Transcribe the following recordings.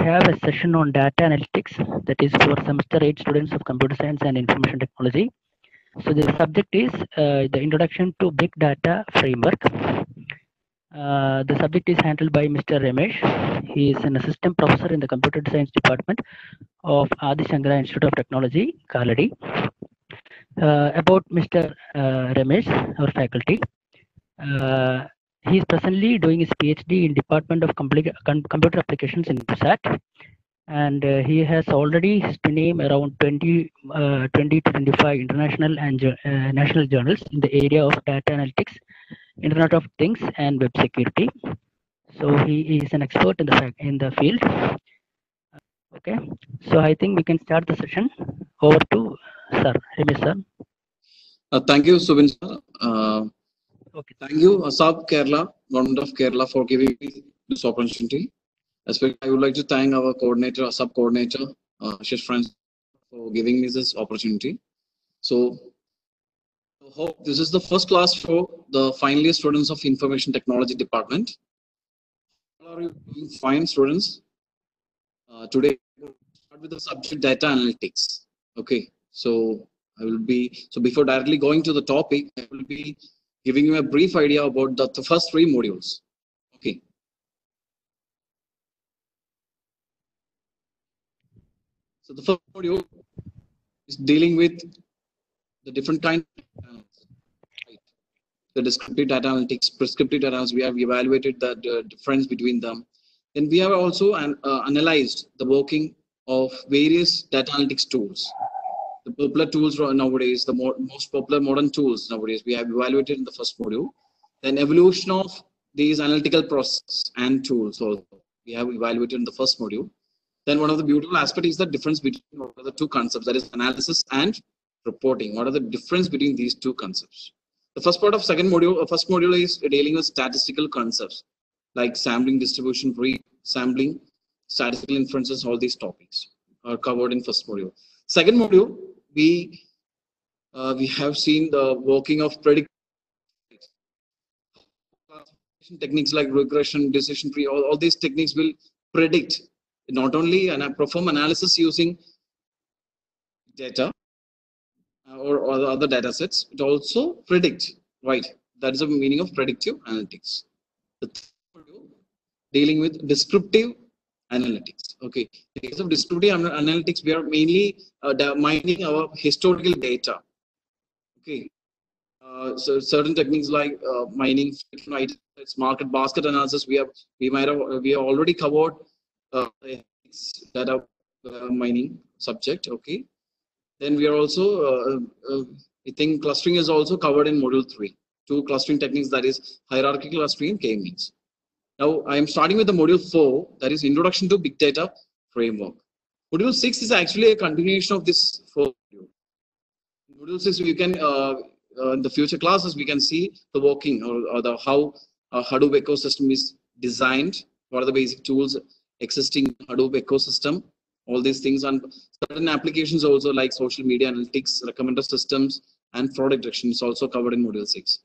have a session on data analytics that is for semester 8 students of computer science and information technology. So the subject is the introduction to big data framework. The subject is handled by Mr. Ramesh. He is an assistant professor in the computer science department of Adi Shankara Institute of Technology, Kaladi. About Mr. Ramesh, our faculty. He is presently doing his PhD in Department of Computer Applications in PUSAT, and he has already his name around 20 to 25 international and national journals in the area of data analytics, Internet of Things, and web security. So he is an expert in the field. Okay, so I think we can start the session. Over to Sir Ramesh sir. Thank you, Subin sir. Okay. Thank you, ASAP Kerala, Government of Kerala, for giving me this opportunity. Especially, I would like to thank our coordinator, ASAP coordinator, Ashish Francis, for giving me this opportunity. So, I hope this is the first class for the final year students of Information Technology Department. How are you doing? Fine, students. Today, we'll start with the subject data analytics. Okay, so before directly going to the topic, I will be giving you a brief idea about the first 3 modules. Okay. So the first module is dealing with the different kinds of data analytics. Right? The descriptive data analytics, prescriptive data analytics, we have evaluated the difference between them. Then we have also analyzed the working of various data analytics tools. The popular tools nowadays, the most popular modern tools nowadays, we have evaluated in the first module. Then evolution of these analytical processes and tools also we have evaluated in the first module. Then one of the beautiful aspects is the difference between the 2 concepts, that is analysis and reporting. What are the difference between these 2 concepts? The first part of first module is dealing with statistical concepts like sampling, distribution, pre-sampling, statistical inferences. All these topics are covered in first module. Second module, we have seen the working of prediction techniques like regression, decision tree. All these techniques will predict not only and perform analysis using data or other data sets, it also predict. Right, that is the meaning of predictive analytics. The third module, dealing with descriptive analytics. Okay, in case of descriptive analytics, we are mainly mining our historical data. Okay, so certain techniques like mining, market basket analysis, we have already covered data mining subject. Okay, then we are also I think clustering is also covered in module 3. 2 clustering techniques, that is hierarchical clustering and K-means. Now I am starting with the module 4, that is introduction to big data framework. Module 6 is actually a continuation of this 4 module. In module 6, we can in the future classes we can see the working or the how Hadoop ecosystem is designed. What are the basic tools existing Hadoop ecosystem? All these things, and certain applications also like social media analytics, recommender systems, and fraud detection is also covered in module 6.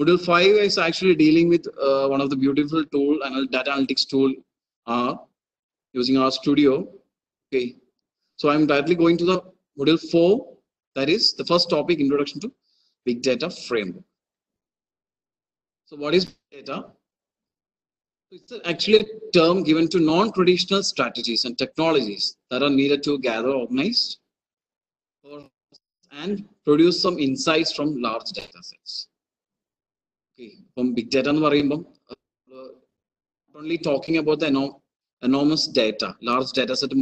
Module 5 is actually dealing with one of the beautiful tool, data analytics tool, using RStudio. Okay, so I'm directly going to the module 4. That is the first topic, introduction to big data framework. So what is big data? It's actually a term given to non-traditional strategies and technologies that are needed to gather, organize, and produce some insights from large data sets. Okay, from big data, not only talking about the enormous data, large data set,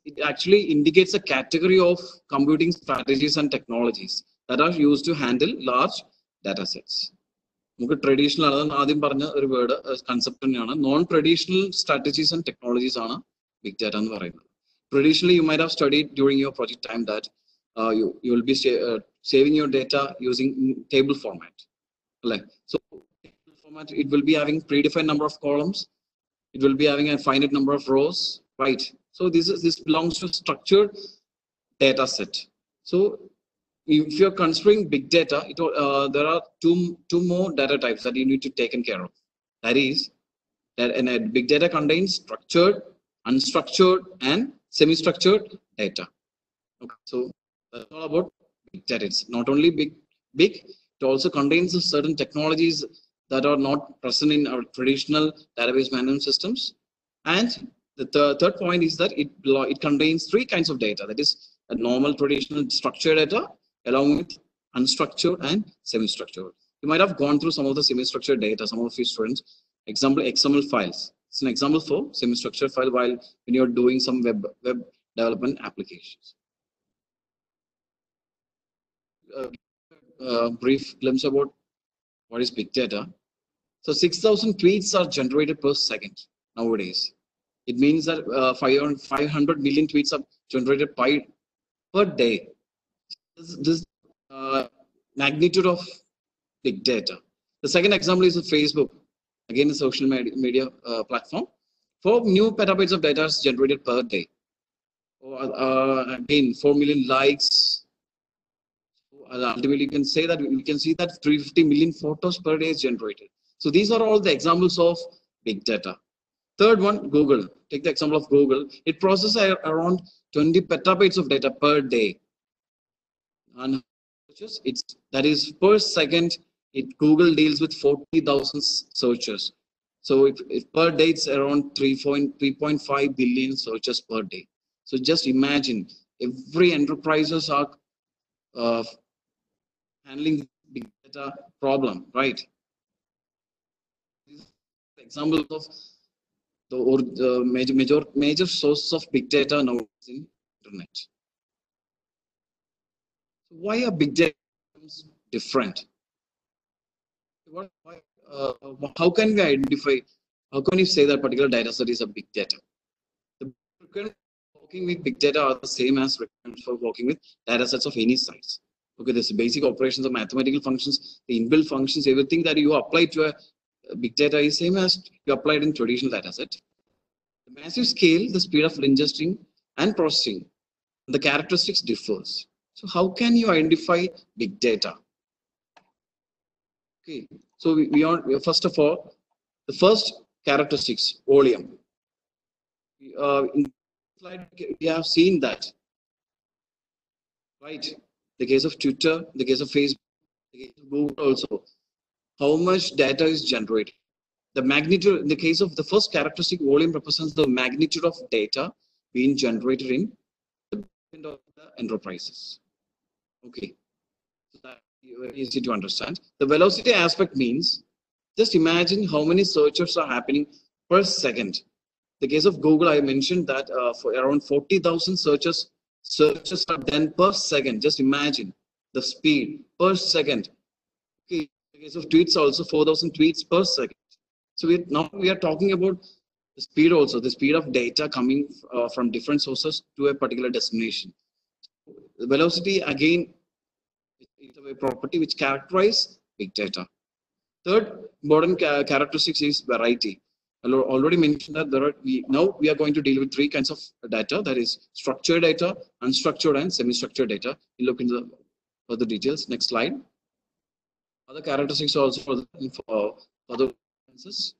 it actually indicates a category of computing strategies and technologies that are used to handle large data sets. Traditional word concept non-traditional strategies and technologies are big data. Traditionally, you might have studied during your project time that you will be saving your data using table format. So table format, it will be having predefined number of columns. It will be having a finite number of rows, right? So this belongs to structured data set. So if you're considering big data, there are two more data types that you need to take care of. That is and a big data contains structured, unstructured, and semi-structured data. Okay, so that's all about big data. It's not only big, it also contains certain technologies that are not present in our traditional database management systems. And the third point is that it contains three kinds of data. That is a normal traditional structured data along with unstructured and semi-structured. You might have gone through some of the semi-structured data, some of your students. Example, XML files. It's an example for semi-structured file while when you're doing some web development applications. Brief glimpse about what is big data. So 6,000 tweets are generated per second nowadays. It means that 500 million tweets are generated per day. This magnitude of big data. The second example is Facebook, again a social media platform. 4 new petabytes of data is generated per day. Again, 4 million likes. Ultimately, you can say that we can see that 350 million photos per day is generated. So these are all the examples of big data. Third one, Google. Take the example of Google. It processes around 20 petabytes of data per day. And that is per second. Google deals with 40,000 searches. So if per day it's around 3.5 billion searches per day. So just imagine every enterprises are handling big data problem, right? Examples of the major sources of big data now in internet. Why are big data different? How can we identify? How can you say that particular data set is a big data? The requirements for working with big data are the same as requirements for working with data sets of any size. Okay, there's basic operations of mathematical functions, the inbuilt functions, everything that you apply to a big data is same as you applied in traditional data set. The massive scale, the speed of ingesting and processing, the characteristics differs. So how can you identify big data? Okay, so we are first of all, the first characteristics, volume. In the slide, we have seen that, right? The case of Twitter, the case of Facebook, the case of Google also. How much data is generated? The magnitude, in the case of the first characteristic, volume represents the magnitude of data being generated in the end of the enterprises. Okay, so that's very easy to understand. The velocity aspect means, just imagine how many searches are happening per second. The case of Google, I mentioned that for around 40,000 searches are done per second. Just imagine the speed per second. Okay, in the case of tweets also 4,000 tweets per second. So now we are talking about the speed also, the speed of data coming from different sources to a particular destination. The velocity again is a property which characterizes big data. Third important characteristics is variety. I already mentioned that now we are going to deal with three kinds of data, that is structured data, unstructured, and semi-structured data. You look into the further details. Next slide. Other characteristics also for other differences.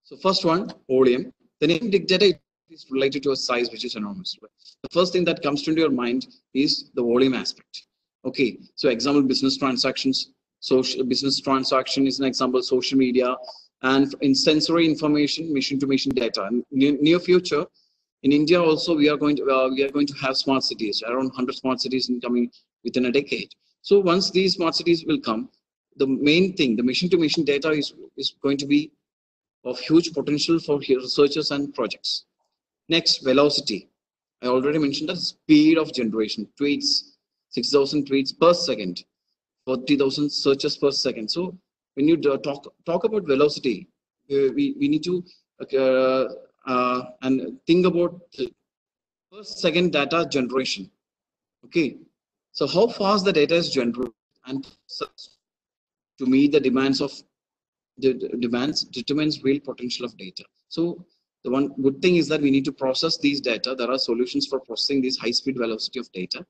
So first one, volume. The name big data is related to a size which is enormous. The first thing that comes into your mind is the volume aspect. Okay, so example, business transactions. Social business transaction is an example, social media, and in sensory information, machine-to-machine data. In near future, in India also, we are going to have smart cities, around 100 smart cities coming within a decade. So once these smart cities will come, the main thing, the machine-to-machine data is going to be of huge potential for researchers and projects. Next, velocity. I already mentioned the speed of generation, tweets, 6,000 tweets per second. 40,000 searches per second. So when you talk about velocity, we need to and think about the per second data generation. Okay, so how fast the data is generated and to meet the demands of determines real potential of data. So the one good thing is that we need to process these data. There are solutions for processing this high speed velocity of data.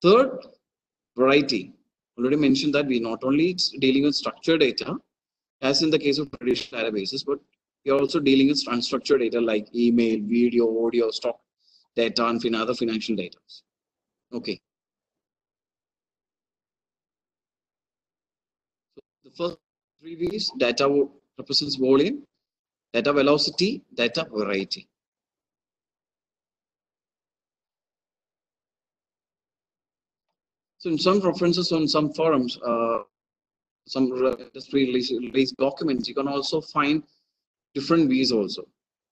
Third, variety. Already mentioned that we not only dealing with structured data, as in the case of traditional databases, but we are also dealing with unstructured data like email, video, audio, stock data, and other financial data. Okay. So the first three V's: data represents volume, data velocity, data variety. So in some references on some forums, some industry release documents, you can also find different V's also.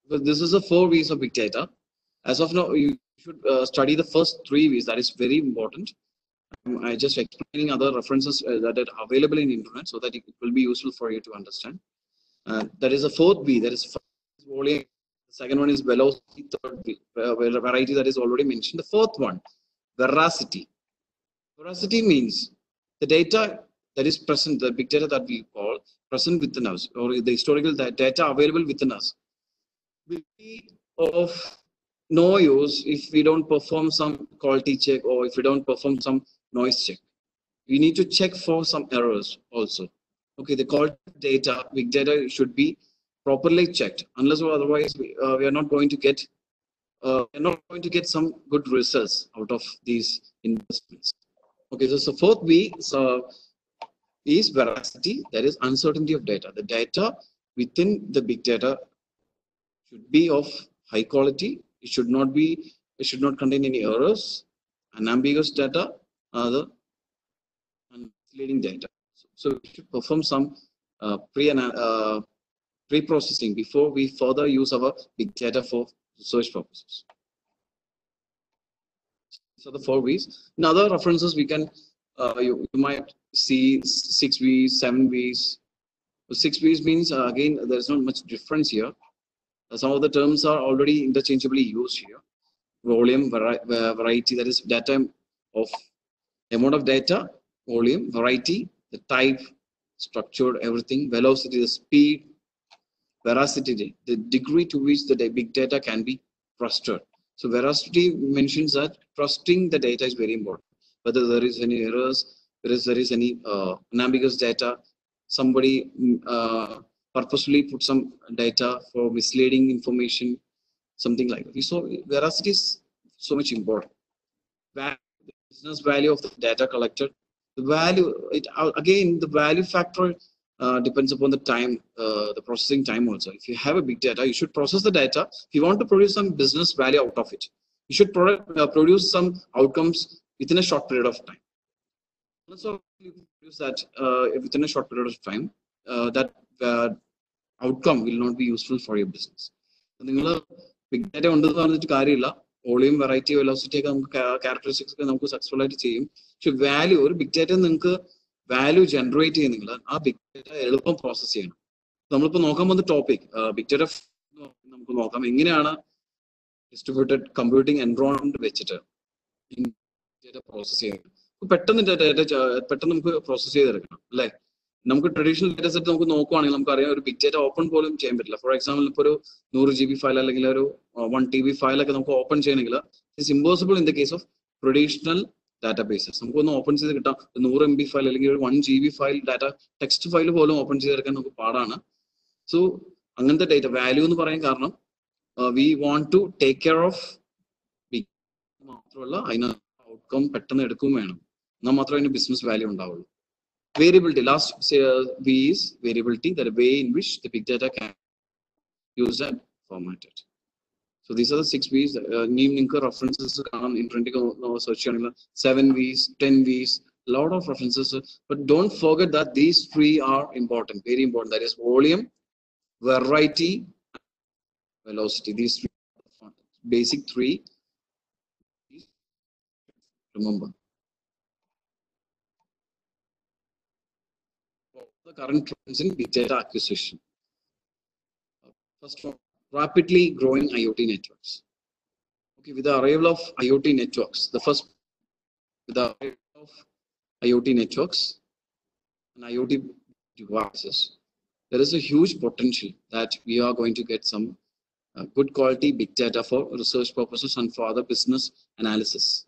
But this is the 4 V's of big data. As of now, you should study the first 3 V's. That is very important. I just explaining other references that are available in internet so that it will be useful for you to understand. That is the 4th V. That is volume. The second one is velocity. Third V, variety, that is already mentioned. The 4th one, veracity. Veracity means the data that is present, the big data that we call present within us, or the historical data available within us, will be of no use if we don't perform some quality check or if we don't perform some noise check. We need to check for some errors also. Okay, the quality data, big data should be properly checked. Unless or otherwise, we are not going to get some good results out of these investments. Okay, so 4th V is veracity, that is uncertainty of data. The data within the big data should be of high quality. It should not contain any errors, unambiguous data, other misleading data. So we should perform some pre-processing before we further use our big data for research purposes. So the 4 V's. In other references, we can you might see 6 V's, 7 V's. 6 V's means again there's not much difference here. Some of the terms are already interchangeably used here. Volume, variety, that is data of amount of data, volume, variety, the type, structured, everything, velocity, the speed, veracity, the degree to which the big data can be trusted. So veracity mentions that trusting the data is very important. Whether there is any errors, whether there is any unambiguous data, somebody purposefully put some data for misleading information, something like that. So veracity is so much important. The business value of the data collected, the value, again, the value factor depends upon the time, the processing time also. If you have a big data, you should process the data. If you want to produce some business value out of it, you should produce some outcomes within a short period of time. So you can produce that within a short period of time, that outcome will not be useful for your business. Big data volume, variety, velocity, characteristics successful value, big data value generate big data process. The topic big data distributed computing environment data processing. Process traditional data set big data open for example, 100 GB file or 1 TB file open it's impossible in the case of traditional databases. Open 100 MB file or 1 GB file data text file open so the data value we want to take care of big outcome business value. Variability, last V is variability, the way in which the big data can be used and formatted. So these are the 6 V's. Name references in search 7 V's, 10 V's, a lot of references. But don't forget that these 3 are important, very important. That is volume, variety, velocity. These 3 basic 3. Remember. The current trends in big data acquisition. First one, rapidly growing IoT networks. Okay, with the arrival of IoT networks, with the arrival of IoT networks and IoT devices, there is a huge potential that we are going to get some good quality big data for research purposes and for other business analysis.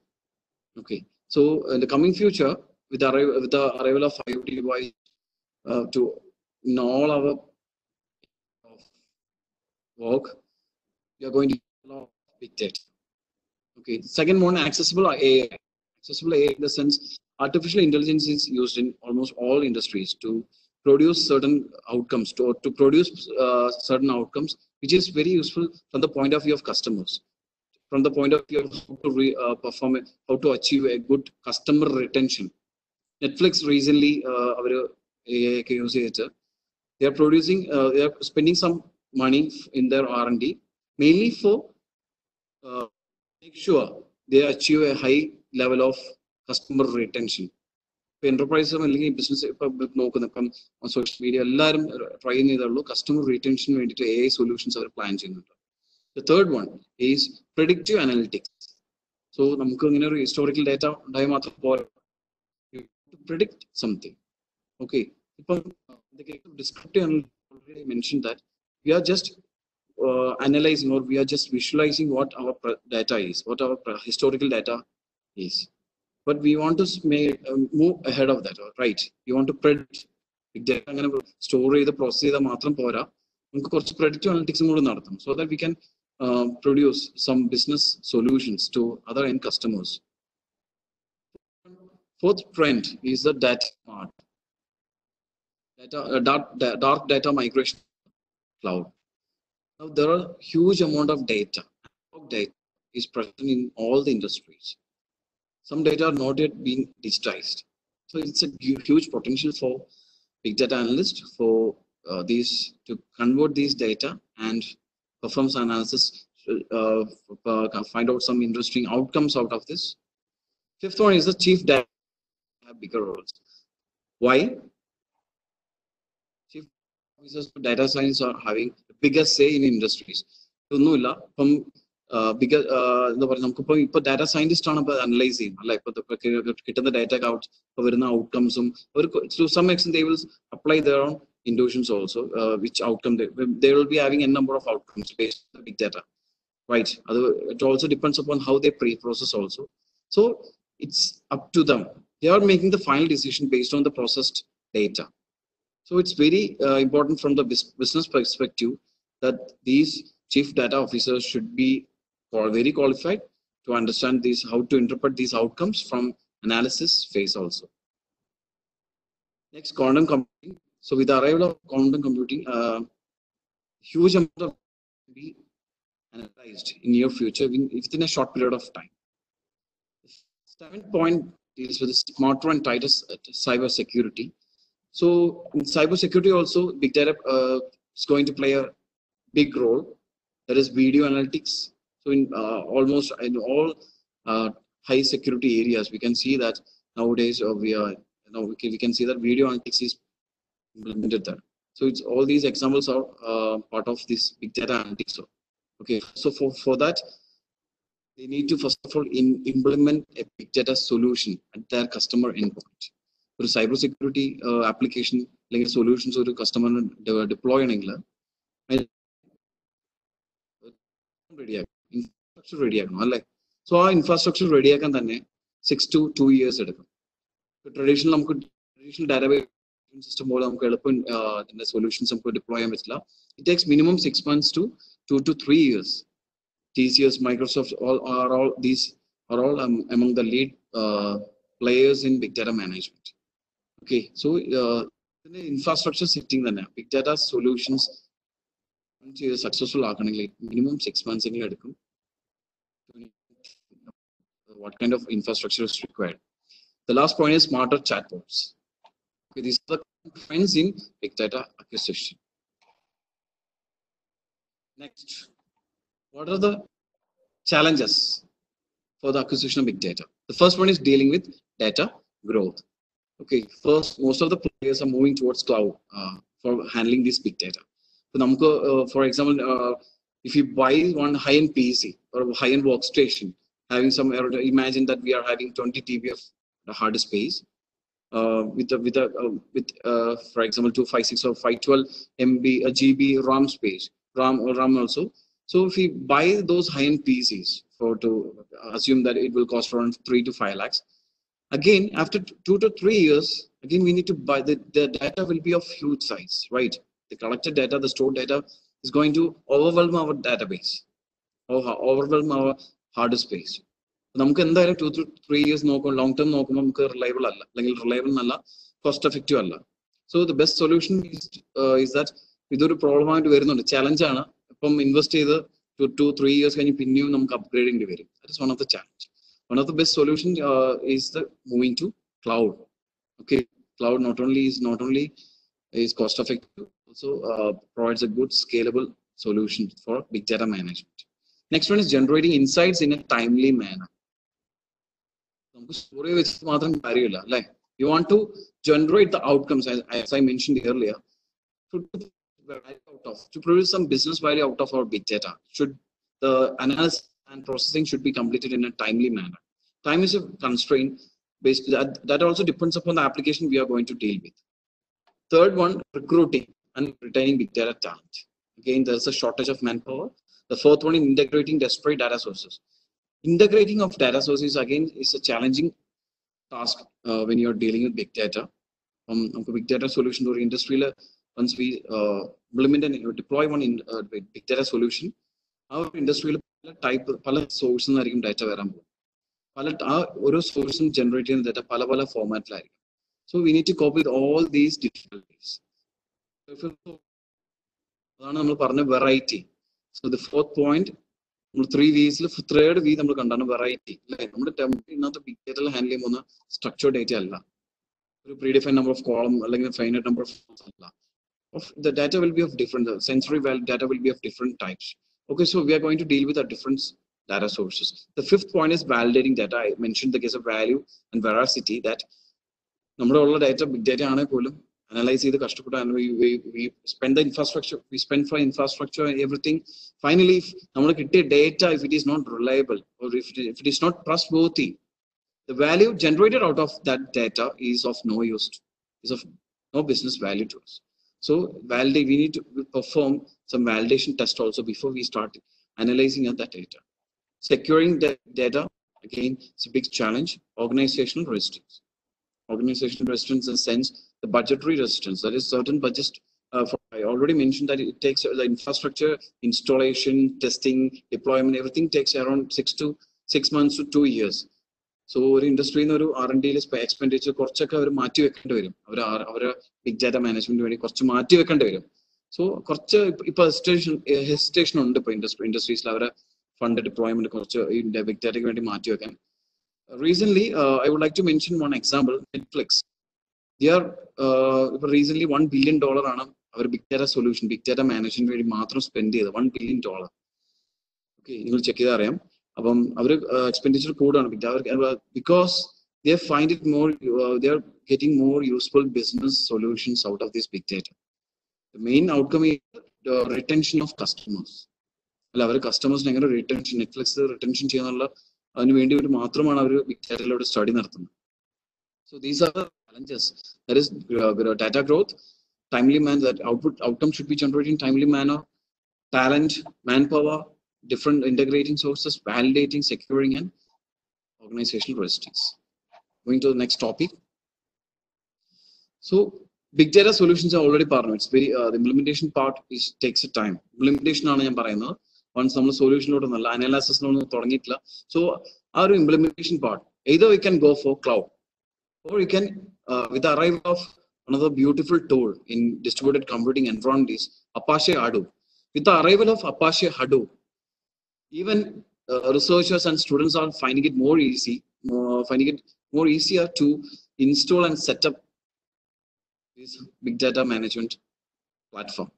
Okay, so in the coming future, with the arrival of IoT device, to in all our work, we are going to use a lot of big data. Okay. Second one, accessible AI. Accessible AI in the sense artificial intelligence is used in almost all industries to produce certain outcomes, to produce certain outcomes, which is very useful from the point of view of customers, from the point of view of how to perform it, how to achieve a good customer retention. Netflix recently, our AI use it. They are producing, they are spending some money in their R&D, mainly for make sure they achieve a high level of customer retention. Enterprise business on social media, try customer retention AI solutions are planned. The third one is predictive analytics. So historical data to predict something. Okay. In the case of descriptive analytics, already mentioned that we are just analyzing, or we are just visualizing what our data is, what our historical data is. But we want to move ahead of that, right? You want to predict. Big data store the process predictive analytics so that we can produce some business solutions to other end customers. Fourth trend is the data mart. Dark data migration cloud. Now there are huge amount of data. Data is present in all the industries. Some data are not yet being digitized. So it's a huge potential for big data analysts for these to convert these data and perform some analysis, find out some interesting outcomes out of this. Fifth one is the chief data have bigger roles. Why? Chief officers of data science are having the biggest say in industries. Bigger data scientist analyze the data out outcomes. To some extent, they will apply their own intuitions also, which outcome they will be having a number of outcomes based on big data, right? It also depends upon how they pre-process also. So it's up to them. They are making the final decision based on the processed data. So it's very important from the business perspective that these chief data officers should be very qualified to understand these, how to interpret these outcomes from analysis phase also. Next, quantum computing. So with the arrival of quantum computing, huge amount of be analyzed in near future within a short period of time. The 7th point deals with smarter and tighter cyber security. So in cyber security also, big data is going to play a big role. That is video analytics. So in almost in all high security areas, we can see that nowadays we can see that video analytics is implemented there. So it's all these examples are part of this big data analytics. Okay, so for that, they need to first of all implement a big data solution at their customer endpoint. For cyber security application, like solutions or customer deploy ready infrastructure ready. So our infrastructure ready 6 to 2 years. Traditional database system solutions deploy. It takes minimum 6 months to 2 to 3 years. TCS, Microsoft, these are all among the lead players in big data management. Okay, so infrastructure setting big data solutions successful minimum 6 months. What kind of infrastructure is required? The last point is smarter chatbots. Okay, these are the trends in big data acquisition. Next, what are the challenges for the acquisition of big data? The first one is dealing with data growth. Okay, first, most of the players are moving towards cloud for handling this big data. So, for example, if you buy one high-end PC or high-end workstation, having some, imagine that we are having 20 TB of hard space with for example 256 or 512 MB GB RAM space, RAM also. So if we buy those high-end PCs to assume that it will cost around 3 to 5 lakhs, Again, after 2 to 3 years, again we need to buy the data will be of huge size, right? The collected data, the stored data is going to overwhelm our database or overwhelm our hard space. നമുക്ക് എന്തായാലും 2 to 3 years നോക്കും, long term നോക്കുമ്പോൾ നമുക്ക് reliable അല്ല, അല്ലെങ്കിൽ reliable എന്നല്ല, cost effective അല്ല. So the best solution is that ഇതൊരു പ്രോബ്ലം ആയിട്ട് വരുന്നുണ്ട്, ചലഞ്ചാണ്. ഇപ്പം ഇൻവെസ്റ്റ് ചെയ്ത് 2 to 3 years കഴിഞ്ഞ് പിന്നെയും നമുക്ക് അപ്ഗ്രേഡ് ചെയ്യേണ്ടി വരും. That is one of the challenge. One of the best solutions is the moving to cloud. Okay, cloud not only is cost effective, also provides a good scalable solution for big data management. Next one is generating insights in a timely manner. You want to generate the outcomes, as I mentioned earlier, to produce some business value out of our big data. Should the analysis and processing should be completed in a timely manner. Time is a constraint based that also depends upon the application we are going to deal with. Third one, recruiting and retaining big data talent. Again, there's a shortage of manpower. The fourth one is integrating disparate data sources. Integrating of data sources again is a challenging task when you're dealing with big data. Big data solution or industry, once we implement and deploy one in big data solution, our industry type pala source data varan പോകും. ഓരോ സോഴ്സും generate ചെയ്യുന്ന data പല പല ഫോർമാറ്റിലായിരിക്കും. So we need to cope with all these difficulties. അതാണ് നമ്മൾ പറഞ്ഞ variety. So the fourth point, നമ്മൾ 3 V's തേർഡ് വി നമ്മൾ കണ്ടാണ് വെറൈറ്റി, അല്ലേ? നമ്മുടെ ഇന്നത്തെ ബിഗ് ഡേറ്റയിൽ ഹാൻഡിൽ ചെയ്യുന്ന സ്ട്രക്ചർഡ് ഡേറ്റ അല്ല, ഒരു പ്രീഡിഫൈൻഡ് നമ്പർ ഓഫ് കോളം അല്ലെങ്കിൽ ഫൈനൈറ്റ് നമ്പർ ഓഫ് അല്ല. The data will be of different, sensory data will be of different types. Okay, so we are going to deal with a different data sources. The fifth point is validating data. I mentioned the case of value and veracity, that നമ്മുടെ ഉള്ള data big data ആണെങ്കിൽ പോലും analyse ചെയ്ത് കഷ്ടപ്പെട്ടാണ് we spend the infrastructure, we spend for infrastructure and everything. Finally, നമ്മൾ കിട്ടിയ data, if it is not reliable or if it is not trustworthy, the value generated out of that data is of no use, is of no business value to us. So validate, we need to perform some validation test also before we start analyzing that data. Securing the data, again, it's a big challenge. Organizational resistance. Organizational resistance in the sense, the budgetary resistance. That is certain budget. I already mentioned that it takes the infrastructure, installation, testing, deployment, everything takes around 6 months to 2 years. So ഒരു ഇൻഡസ്ട്രിയിൽ നിന്ന് ഒരു R&D expenditure കുറച്ചൊക്കെ അവർ മാറ്റി വെക്കേണ്ടി വരും. അവർ big data management വേണ്ടി കുറച്ച് മാറ്റി വെക്കേണ്ടി വരും. സോ കുറച്ച് ഇപ്പൊ ഹെസിറ്റേഷൻ ഉണ്ട് ഇപ്പൊ ഇൻഡസ്ട്രീസിൽ അവരെ fund deployment big data വേണ്ടി മാറ്റി വെക്കാൻ. Recently, I would like to mention one example. Netflix. They are recently $1 billion ആണ് അവർ big data solution, big data management വേണ്ടി മാത്രം സ്പെൻഡ് ചെയ്തത്. $1 billion. Okay, നിങ്ങൾ ചെക്ക് ചെയ്താൽ അറിയാം. അപ്പം അവർ എക്സ്പെൻഡിച്ചർ കൂടാണ് because they find it more, they are getting more useful business solutions out of this big data. The main outcome is the retention of customers. അല്ല, അവർ കസ്റ്റമേഴ്സിന് എങ്ങനെ റിട്ടൻഷൻ, നെറ്റ്ഫ്ലിക്സ് റിട്ടൻഷൻ ചെയ്യാനുള്ള അതിന് വേണ്ടി മാത്രമാണ് അവർ ബിഗ് ഡാറ്റയിലൂടെ സ്റ്റഡി നടത്തുന്നത്. So these are challenges. That is data growth, timely manner, that outcome should be generated in timely manner, talent, manpower, different integrating sources, validating, securing, and organizational resistance. Going to the next topic. So big data solutions are already part of it. It's very the implementation part takes a time. Implementation ആണ് ഞാൻ പറയുന്നത്. Once നമ്മൾ സൊല്യൂഷനിലോട്ടൊന്നല്ല, അനാലിസിസിനൊന്നും തുടങ്ങിയിട്ടില്ല. So ആ ഒരു implementation part, either we can go for cloud, or you can with the arrival of another beautiful tool in distributed computing environment is Apache Hadoop. With the arrival of Apache Hadoop, even researchers and students are finding it more easier to install and set up this big data management platform.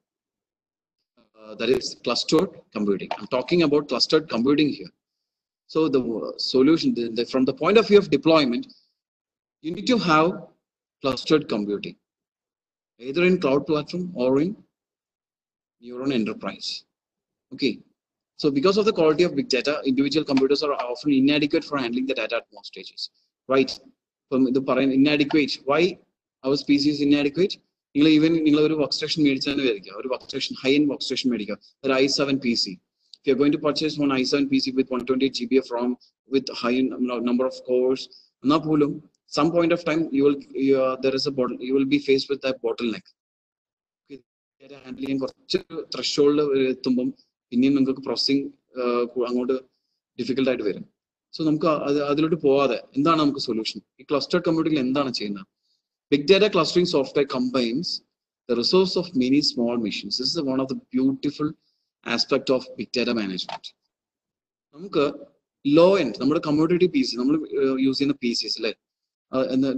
That is clustered computing. I'm talking about clustered computing here. So the solution, from the point of view of deployment, you need to have clustered computing, either in cloud platform or in your own enterprise. Okay. So because of the quality of big data, individual computers are often inadequate for handling the data at most stages. Right? From the inadequate. Why our species is inadequate? Even ഒരു workstation മേടിച്ചാണ് വരിക, ഒരു workstation, high-end workstation മേടിക്കുക, ഒരു i7 PC. If you're going to purchase one i7 PC with 128 GB of RAM with high number of cores, എന്നാൽ പോലും some point of time you will you will be faced with that bottleneck. Data handling threshold എത്തുമ്പം പിന്നെയും നിങ്ങൾക്ക് processing അങ്ങോട്ട് difficult ആയിട്ട് വരും. So നമുക്ക് അതിലോട്ട് പോവാതെ എന്താണ് നമുക്ക് സൊല്യൂഷൻ? ഈ ക്ലസ്റ്റർഡ് കമ്പ്യൂട്ടിംഗിൽ എന്താണ് ചെയ്യുന്നത്? Big data clustering software combines the resource of many small machines. This is one of the beautiful aspect of big data management. നമുക്ക് ലോ എൻഡ് നമ്മുടെ കമ്മ്യൂണിറ്റി പി സി നമ്മൾ യൂസ് ചെയ്യുന്ന പി സിസ് അല്ലെ,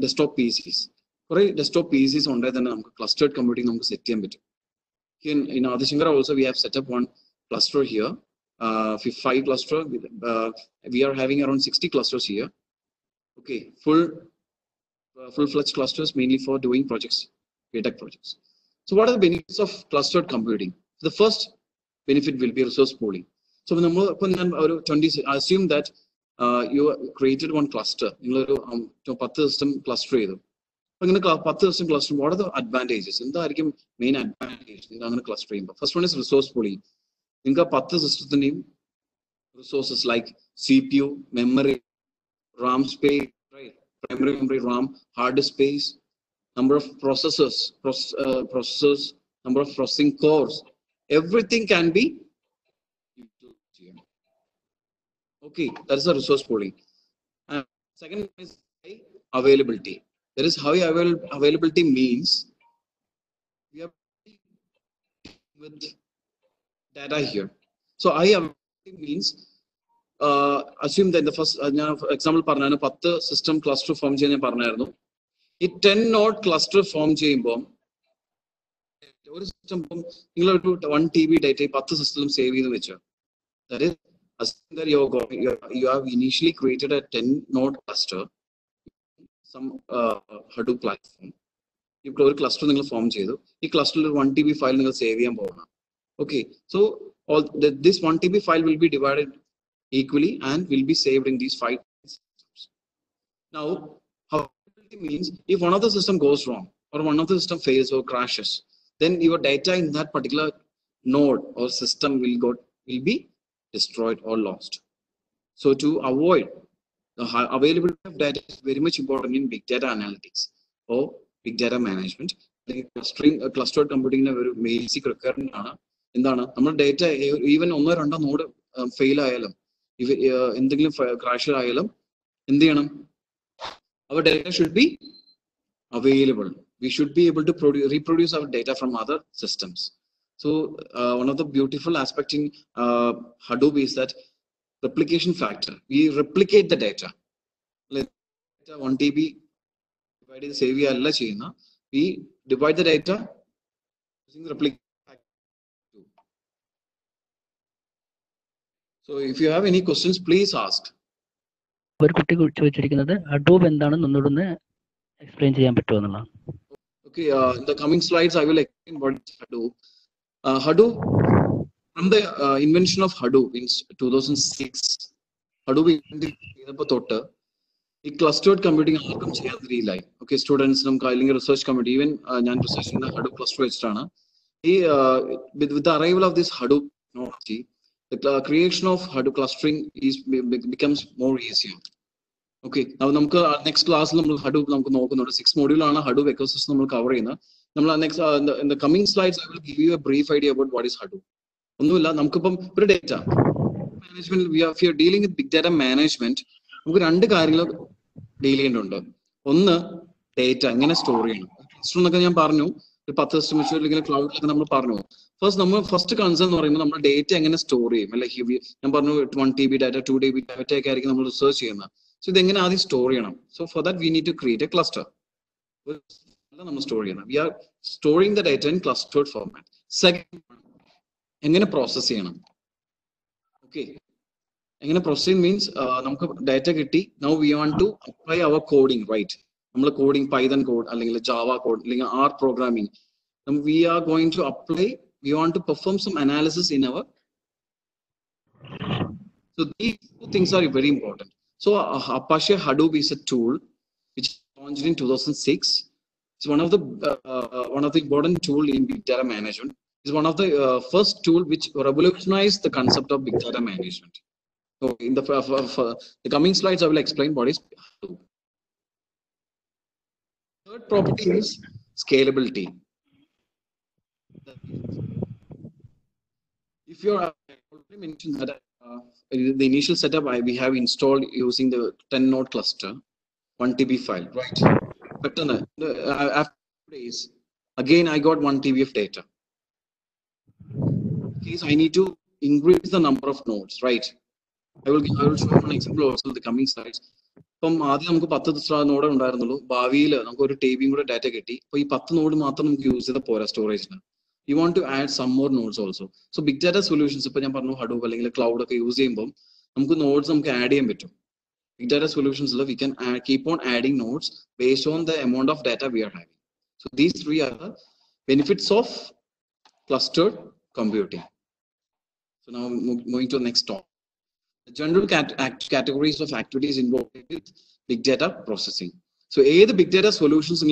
ഡെസ്ക്ടോപ്പ് പി സിസ്, കുറെ desktop P സിസ് ഉണ്ടെങ്കിൽ തന്നെ നമുക്ക് clustered computing നമുക്ക് സെറ്റ് ചെയ്യാൻ പറ്റും. In Adishankara also we have set up one cluster here, 5 cluster. We are having around 60 clusters here. Okay, full-fledged clusters mainly for doing projects, tech projects. So what are the benefits of clustered computing? The first benefit will be resource pooling. So when I assume that you created one cluster, you system cluster. System cluster, what are the advantages? Main advantage in clustering. First one is resource pooling. In the system resources like CPU, memory, RAM space, right? Primary memory, RAM, hard disk space, number of processors, number of processing cores, everything can be utilized here. Okay, that is a resource pooling. Second is high availability. There is high availability means we are with data here. So high availability means assume that in the first example parnayana 10 system cluster form cheyan parnayirunnu. ഈ 10 node cluster form ചെയ്യുമ്പോൾ ഒരു system നിങ്ങളൊരു 1 TB data 10 സിസ്റ്റത്തിലും save ചെയ്ത് വെച്ചോ. That is, you have initially created a 10 node cluster, some Hadoop platform. ഇപ്പോൾ ഒരു cluster നിങ്ങൾ ഫോം ചെയ്തു. ഈ ക്ലസ്റ്ററിൽ 1 TB ഫയൽ നിങ്ങൾ സേവ് ചെയ്യാൻ പോകണം. Okay, so this 1 TB file will be divided equally and will be saved in these 5 systems. Now, means if one of the system goes wrong or one of the system fails or crashes, then your data in that particular node or system will be destroyed or lost. So to avoid the availability of data is very much important in big data analytics or big data management. Clustered computing is a very basic requirement. Our data even on the node fail ayalum, if anything crash ayalum, our data should be available. We should be able to reproduce our data from other systems. So one of the beautiful aspects in Hadoop is that replication factor. We replicate the data. 1 TB divided save alla cheyna. We divide the data using the replication factor. So if you have any questions, please ask. ഒരു കുട്ടി ചോദിച്ചിരിക്കുന്നത് Adobe എന്താണെന്ന് ഒന്നുകൂടെ explain ചെയ്യാൻ പറ്റുമോ എന്നുള്ളതാണ്. Okay, in the coming slides I will explain what is Hadoop. Hadoop, from the invention of Hadoop in 2006, Hadoop ചെയ്തപ്പോൾ തൊട്ട് ഈ ക്ലസ്റ്റേർഡ് കമ്പ്യൂട്ടിംഗ് ആർക്കും ചെയ്യാൻ അറിയില്ല. ഓക്കെ, സ്റ്റുഡൻസിനും അല്ലെങ്കിൽ റിസർച്ച് കമ്മ്യൂണിറ്റി, ഈവൻ ഞാൻ റിസർച്ചിന്റെ ഹഡൂപ്പ് ക്ലസ്റ്റർ വെച്ചിട്ടാണ് ഈ with the arrival of this Hadoop technology, the creation of Hadoop clustering becomes more easier. Okay, now നമുക്ക് നെക്സ്റ്റ് ക്ലാസ്സിൽ നമ്മൾ ഹഡൂപ്പ് നമുക്ക് നോക്കുന്നുണ്ട്. 6 മോഡ്യൂളാണ് ഹഡൂപ്പ് എക്കോസിസ്റ്റം നമ്മൾ കവർ ചെയ്യുന്നത്. നമ്മൾ next in the coming slides I will give you a brief idea about what is Hadoop. ഒന്നുമില്ല, നമുക്കിപ്പം ഒരു data management, we are dealing with big data management. നമുക്ക് രണ്ട് കാര്യങ്ങൾ ഡീൽ ചെയ്യേണ്ടതുണ്ട്. ഒന്ന്, ഡേറ്റ എങ്ങനെ സ്റ്റോർ ചെയ്യണം. എന്നൊക്കെ ഞാൻ പറഞ്ഞു, ഒരു 10 സിസ്റ്റം വെച്ച് അല്ലെങ്കിൽ ക്ലൗഡിലൊക്കെ നമ്മൾ പറഞ്ഞു. ഫസ്റ്റ് കൺസേൺ എന്ന് പറയുമ്പോൾ നമ്മൾ ഡേറ്റ എങ്ങനെ സ്റ്റോർ ചെയ്യും. അല്ലെങ്കിൽ ഞാൻ പറഞ്ഞു 1 TB ഡാറ്റ, 2 TB ഡാറ്റ ഒക്കെ ആയിരിക്കും നമ്മൾ റിസർച്ച് ചെയ്യുന്നത്. സോ ഇതെങ്ങനെ ആദ്യം സ്റ്റോർ ചെയ്യണം. So for that we need to create a cluster. നമ്മൾ സ്റ്റോർ ചെയ്യണം. We are storing the data in clustered format. Second, എങ്ങനെ പ്രോസസ് ചെയ്യണം. ഓക്കെ, എങ്ങനെ പ്രോസസ്സിംഗ് മീൻസ് നമുക്ക് ഡാറ്റ കിട്ടി, now we want to apply our coding, right. നമ്മൾ coding Python code അല്ലെങ്കിൽ Java code അല്ലെങ്കിൽ R programming, we are going to apply, we want to perform some analysis in our. So these two things are very important. So Apache Hadoop is a tool which launched in 2006. It's one of the important tool in big data management. It's one of the first tool which revolutionized the concept of big data management. So in the coming slides I will explain what is Hadoop. Third property is scalability. If you're, I already mentioned that the initial setup we have installed using the 10 node cluster, 1 TB file, right? But after 2 days, again I got 1 TB of data. In case I need to increase the number of nodes, right? I will show you an example also in the coming slides. ഇപ്പം ആദ്യം നമുക്ക് 10 node ഉണ്ടായിരുന്നുള്ളൂ. ഭാവിയിൽ നമുക്ക് ഒരു ടിബിയും കൂടെ data കിട്ടി. അപ്പോൾ ഈ 10 നോഡ് മാത്രം നമുക്ക് യൂസ് ചെയ്ത പോരാ സ്റ്റോറേജിന്. You want to add some more nodes also. So big data solutions, ഇപ്പോൾ ഞാൻ പറഞ്ഞു Hadoop അല്ലെങ്കിൽ ക്ലൗഡ് ഒക്കെ യൂസ് ചെയ്യുമ്പോൾ നമുക്ക് നോഡ്സ് നമുക്ക് ആഡ് ചെയ്യാൻ പറ്റും. Big data solutions, we can keep on adding nodes based on the amount of data we are having. So these three are the benefits of clustered computing. So now moving to the next topic. The general categories of activities involved with big data processing. So the big data solutions in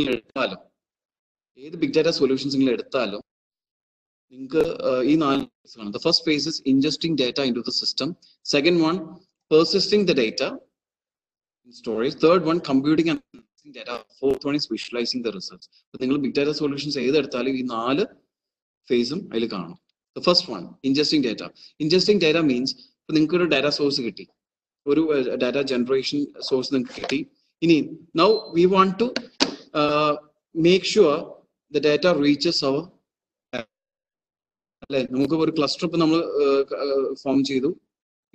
the first phase is ingesting data into the system. Second one, persisting the data in storage. Third one, computing and processing data. Fourth one is visualizing the results. So big data solutions phase. The first one, ingesting data. Ingesting data means a data source, a data generation source. Now we want to make sure the data reaches our cluster.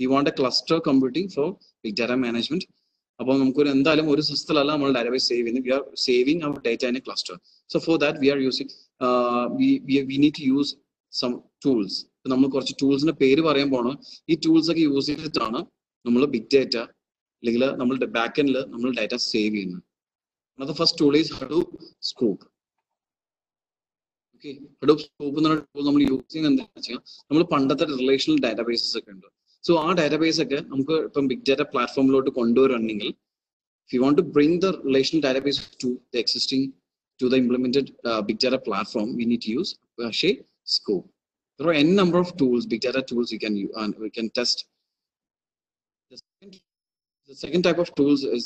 We want a cluster computing for big data management. We are saving our data in a cluster. So for that we are using we need to use some tools. Tools in a pair tools are using big data backend data saving. Another first tool is Hadoop Scoop. Okay, Hadoop Scoop is using relational databases. So our database from big data platform running. If you want to bring the relational database to the existing the implemented big data platform, we need to use Apache Scoop. There are n number of tools, big data tools we can use and we can test. The second type of tools is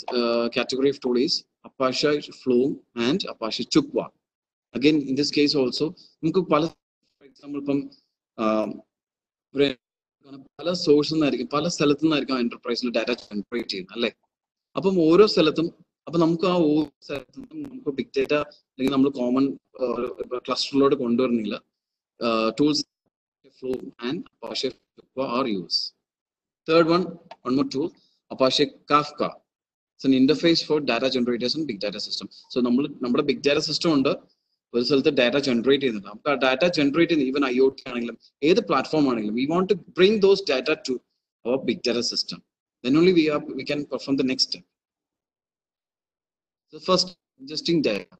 category of tool is Apache Flume and Apache Chukwa. Again, in this case also, for example, source enterprise data generate. Upon Oro Selatum, upon big data, common cluster load tools Flow and Apache are used. Third one more tool, Apache Kafka. It's an interface for data generators and big data system. So number big data system under the data generated. Data generated even IoT either platform. We want to bring those data to our big data system. Then only we can perform the next step. The first, ingesting data.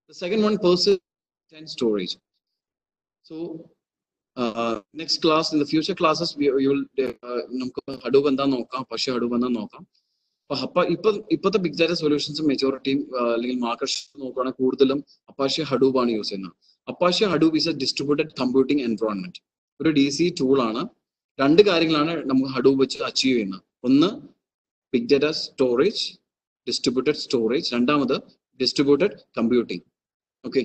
The second one, persistent storage. So next class, in the future classes, we will Hadoop and Apache Hadoop and the big data solutions majority market Apache Hadoop using. Apache Hadoop is a distributed computing environment. A DC tool Hadoop achieve big data storage, distributed storage, and distributed computing. Okay,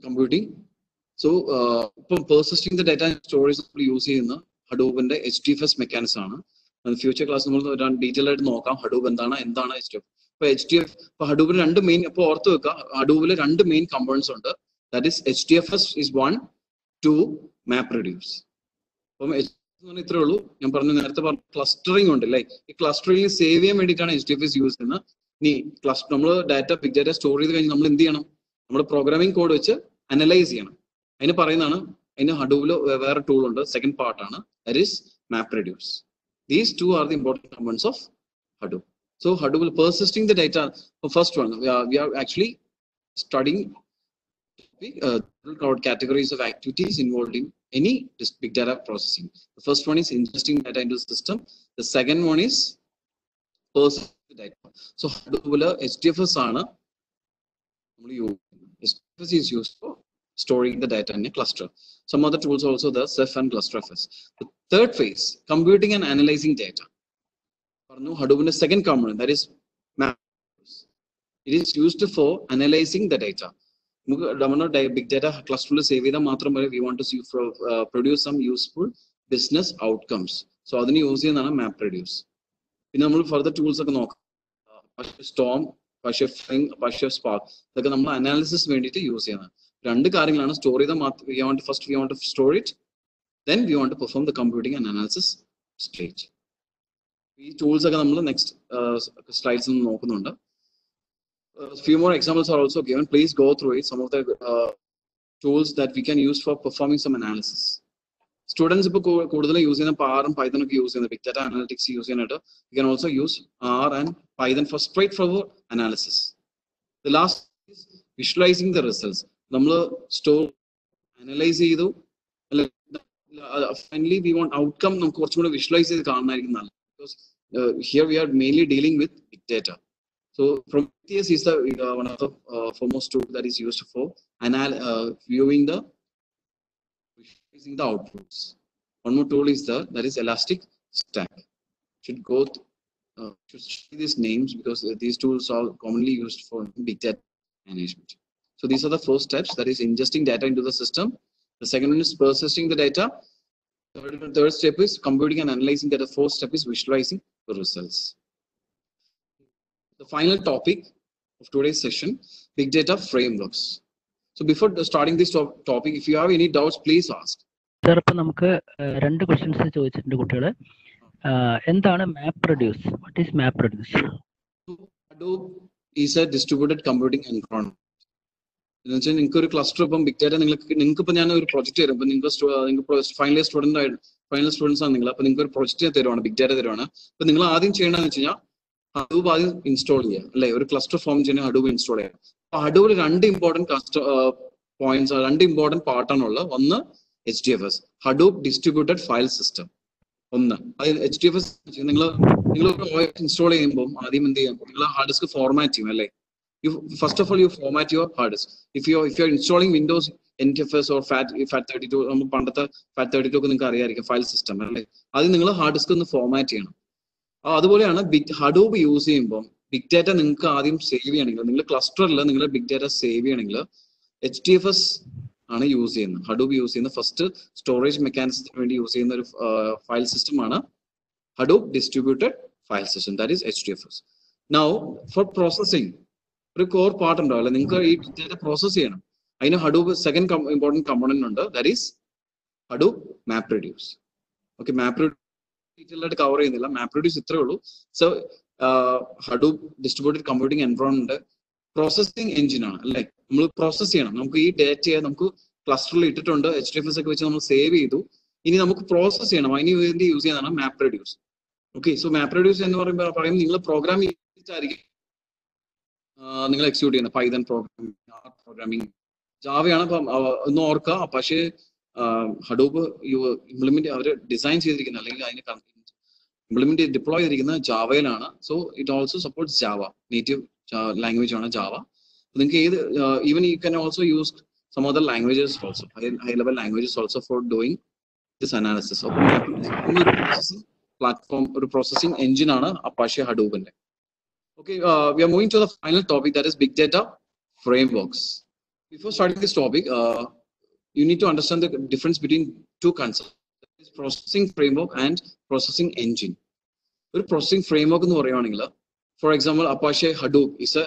computing. So, persisting the data and storage using Hadoop and the HDFS mechanism. In the future class, we will run detailed Hadoop and HDFS. HDFS Hadoop main Hadoop main components under that is HDFS is 1, 2, MapReduce. Clustering on like clustering save HDFS used in cluster data big data storage programming code analyze. In Hadoop tool under second part that is MapReduce. These two are the important components of Hadoop. So Hadoop will persisting the data. The first one we are actually studying categories of activities involved in any big data processing. The first one is ingesting data into the system. The second one is persisting the data. So Hadoop HDFS HDFS is used for storing the data in a cluster. Some other tools also the Ceph and ClusterFS. The third phase, computing and analyzing data. Hadoop is the second component, that is MapReduce. It is used for analyzing the data. Big data cluster save ചെയ്താൽ മാത്രമേ we want to see produce some useful business outcomes. So അതിന് use ചെയ്യുന്നതാണ് MapReduce. പിന്നെ നമ്മൾ further tools ഒക്കെ നോക്കാം. Storm, Flink, Spark. ഇതൊക്കെ നമ്മൾ അനാലിസിസ് വേണ്ടിയിട്ട് യൂസ് ചെയ്യുന്നത്. രണ്ട് കാര്യങ്ങളാണ്. സ്റ്റോർ ചെയ്ത first we want to store it, then we want to perform the computing and analysis stage. ഈ ടൂൾസ് ഒക്കെ നമ്മൾ നെക്സ്റ്റ് സ്ലൈഡ്സ് നോക്കുന്നുണ്ട്. Few more examples are also given. Please go through it. Some of the tools that we can use for performing some analysis. Students ഇപ്പോൾ കൂടുതൽ use ചെയ്യുന്ന R and Python ഒക്കെ use ചെയ്യുന്നത് big data analytics use ചെയ്യാനായിട്ട്. You can also use R and Python for straightforward analysis. The last is visualizing the results. നമ്മൾ store analyse ചെയ്തു, finally we want outcome നമുക്ക് കുറച്ചും കൂടെ visualise ചെയ്ത് കാണാനായിരിക്കും നല്ലത്. Because here we are mainly dealing with big data. So Prometheus is the one of the foremost tool that is used for viewing visualizing the outputs. One more tool is that is Elasticstack. Should go should see these names because these tools are commonly used for big data management. So these are the first steps, that is ingesting data into the system. The second one is processing the data. Third step is computing and analyzing data. Fourth step is visualizing the results. The final topic of today's session, big data frameworks. So before starting this topic, if you have any doubts, please ask. Sir, ഇപ്പോൾ നമുക്ക് രണ്ട് questions ചോദിച്ചിട്ടുണ്ട് കുട്ടികൾ. എന്താണ് MapReduce? What is MapReduce? Hadoop is a distributed computing environment. എന്ന് വെച്ചാൽ നിങ്ങൾക്ക് ഒരു ക്ലസ്റ്റർ ഇപ്പം ബിഗ് ഡാറ്റ നിങ്ങൾക്ക് ഇപ്പം ഞാൻ ഒരു പ്രൊജക്ട് തരും. ഇപ്പം നിങ്ങൾക്ക് ഫൈനൽ സ്റ്റുഡൻസ് ആണ് നിങ്ങൾ. അപ്പം നിങ്ങൾക്ക് ഒരു പ്രൊജക്ട് തരുവാണ്, ബിഗ് ഡാറ്റ തരുവാണ്. അപ്പം നിങ്ങൾ ആദ്യം ചെയ്യേണ്ടതെന്ന് വെച്ച് കഴിഞ്ഞാൽ ഹഡൂബ് ആദ്യം ഇൻസ്റ്റാൾ ചെയ്യുക, അല്ലെ? ഒരു ക്ലസ്റ്റർ ഫോം ചെയ്യണമെങ്കിൽ ഹഡൂബ് ഇൻസ്റ്റാൾ ചെയ്യാം. അപ്പൊ ഹഡൂബിൽ രണ്ട് ഇമ്പോർട്ടന്റ് പാർട്ടാണുള്ളത്. ഒന്ന് HDFS, ഹഡൂബ് ഡിസ്ട്രിബ്യൂട്ടഡ് ഫയൽ സിസ്റ്റം. ഒന്ന് HDFS നിങ്ങൾ ഇൻസ്റ്റാൾ ചെയ്യുമ്പോൾ ആദ്യം എന്ത് ചെയ്യാം, നിങ്ങൾ ഹാർഡ് ഡിസ്ക് ഫോർമാറ്റ് ചെയ്യും, അല്ലെ? First of all, you format your hard disk. If you're installing Windows NTFS or FAT32, പണ്ടത്തെ FAT32 ഒക്കെ നിങ്ങൾക്ക് അറിയാമായിരിക്കും, ഫയൽ സിസ്റ്റം, അല്ലെ? അത് നിങ്ങൾ ഹാർഡ് ഡിസ്ക് ഒന്ന് ഫോർമാറ്റ് ചെയ്യണം. അതുപോലെയാണ് ഹഡൂബ് യൂസ് ചെയ്യുമ്പോൾ ബിഗ് ഡാറ്റ നിങ്ങൾക്ക് ആദ്യം സേവ് ചെയ്യണമെങ്കിൽ, നിങ്ങൾ ക്ലസ്റ്ററിൽ നിങ്ങൾ ബിഗ് ഡാറ്റ സേവ് ചെയ്യണമെങ്കിൽ HDFS ആണ് യൂസ് ചെയ്യുന്നത്. ഹഡൂബ് യൂസ് ചെയ്യുന്ന ഫസ്റ്റ് സ്റ്റോറേജ് മെക്കാനിസത്തിന് വേണ്ടി യൂസ് ചെയ്യുന്ന ഒരു ഫയൽ സിസ്റ്റം ആണ് Hadoop distributed file system, that is HDFS. Now for processing ഒരു കോർ പാർട്ട് ഉണ്ടാവും, അല്ലെ? നിങ്ങൾക്ക് ഈ ഡാറ്റ പ്രോസസ് ചെയ്യണം. അതിന് ഹഡൂബ് സെക്കൻഡ് ഇമ്പോർട്ടന്റ് കമ്പോണന്റ് ഉണ്ട്, that is Hadoop MapReduce. Okay, MapReduce detail ആയിട്ട് കവർ ചെയ്യുന്നില്ല. MapReduce ഇത്രേ ഉള്ളൂ. So Hadoop distributed computing environment processing engine ആണ്, അല്ലെ? നമ്മൾ പ്രോസസ് ചെയ്യണം. നമുക്ക് ഈ ഡാറ്റയെ നമുക്ക് ക്ലസ്റ്ററിൽ ഇട്ടിട്ടുണ്ട്, HDFS ഒക്കെ വെച്ച് നമ്മൾ സേവ് ചെയ്തു. ഇനി നമുക്ക് പ്രോസസ് ചെയ്യണം. അതിന് വേണ്ടി യൂസ് ചെയ്യുന്നതാണ് MapReduce. ഓക്കെ, സോ MapReduce എന്ന് പറയുമ്പോൾ നിങ്ങൾ പ്രോഗ്രാം ചെയ്തിട്ടായിരിക്കും നിങ്ങൾ എക്സിക്യൂട്ട് ചെയ്യുന്നത്. പൈതൺ പ്രോഗ്രാമിംഗ്, ജാവയാണ് ഒന്ന് ഓർക്കുക. പക്ഷേ ഹഡൂബ് ഇംപ്ലിമെന്റ് അവർ ഡിസൈൻ ചെയ്തിരിക്കുന്നത്, അല്ലെങ്കിൽ അതിന് ഇംപ്ലിമെന്റ് ഡിപ്ലോയ് ചെയ്തിരിക്കുന്നത് ജാവയിലാണ്. So it also supports Java, native language ആണ് ജാവ. നിങ്ങൾക്ക് ഏത് even you can also use some other languages also, high level languages also for doing this analysis. ഒരു പ്രോസസിംഗ് പ്ലാറ്റ്ഫോം, ഒരു പ്രോസസിംഗ് എഞ്ചിൻ ആണ് Apache ഹഡൂബിന്റെ. Okay, we are moving to the final topic, that is big data frameworks. Before starting this topic, you need to understand the difference between two concepts, that is processing framework and processing engine. ഒരു processing framework എന്ന് പറയുകയാണെങ്കിൽ, for example, Apache Hadoop is a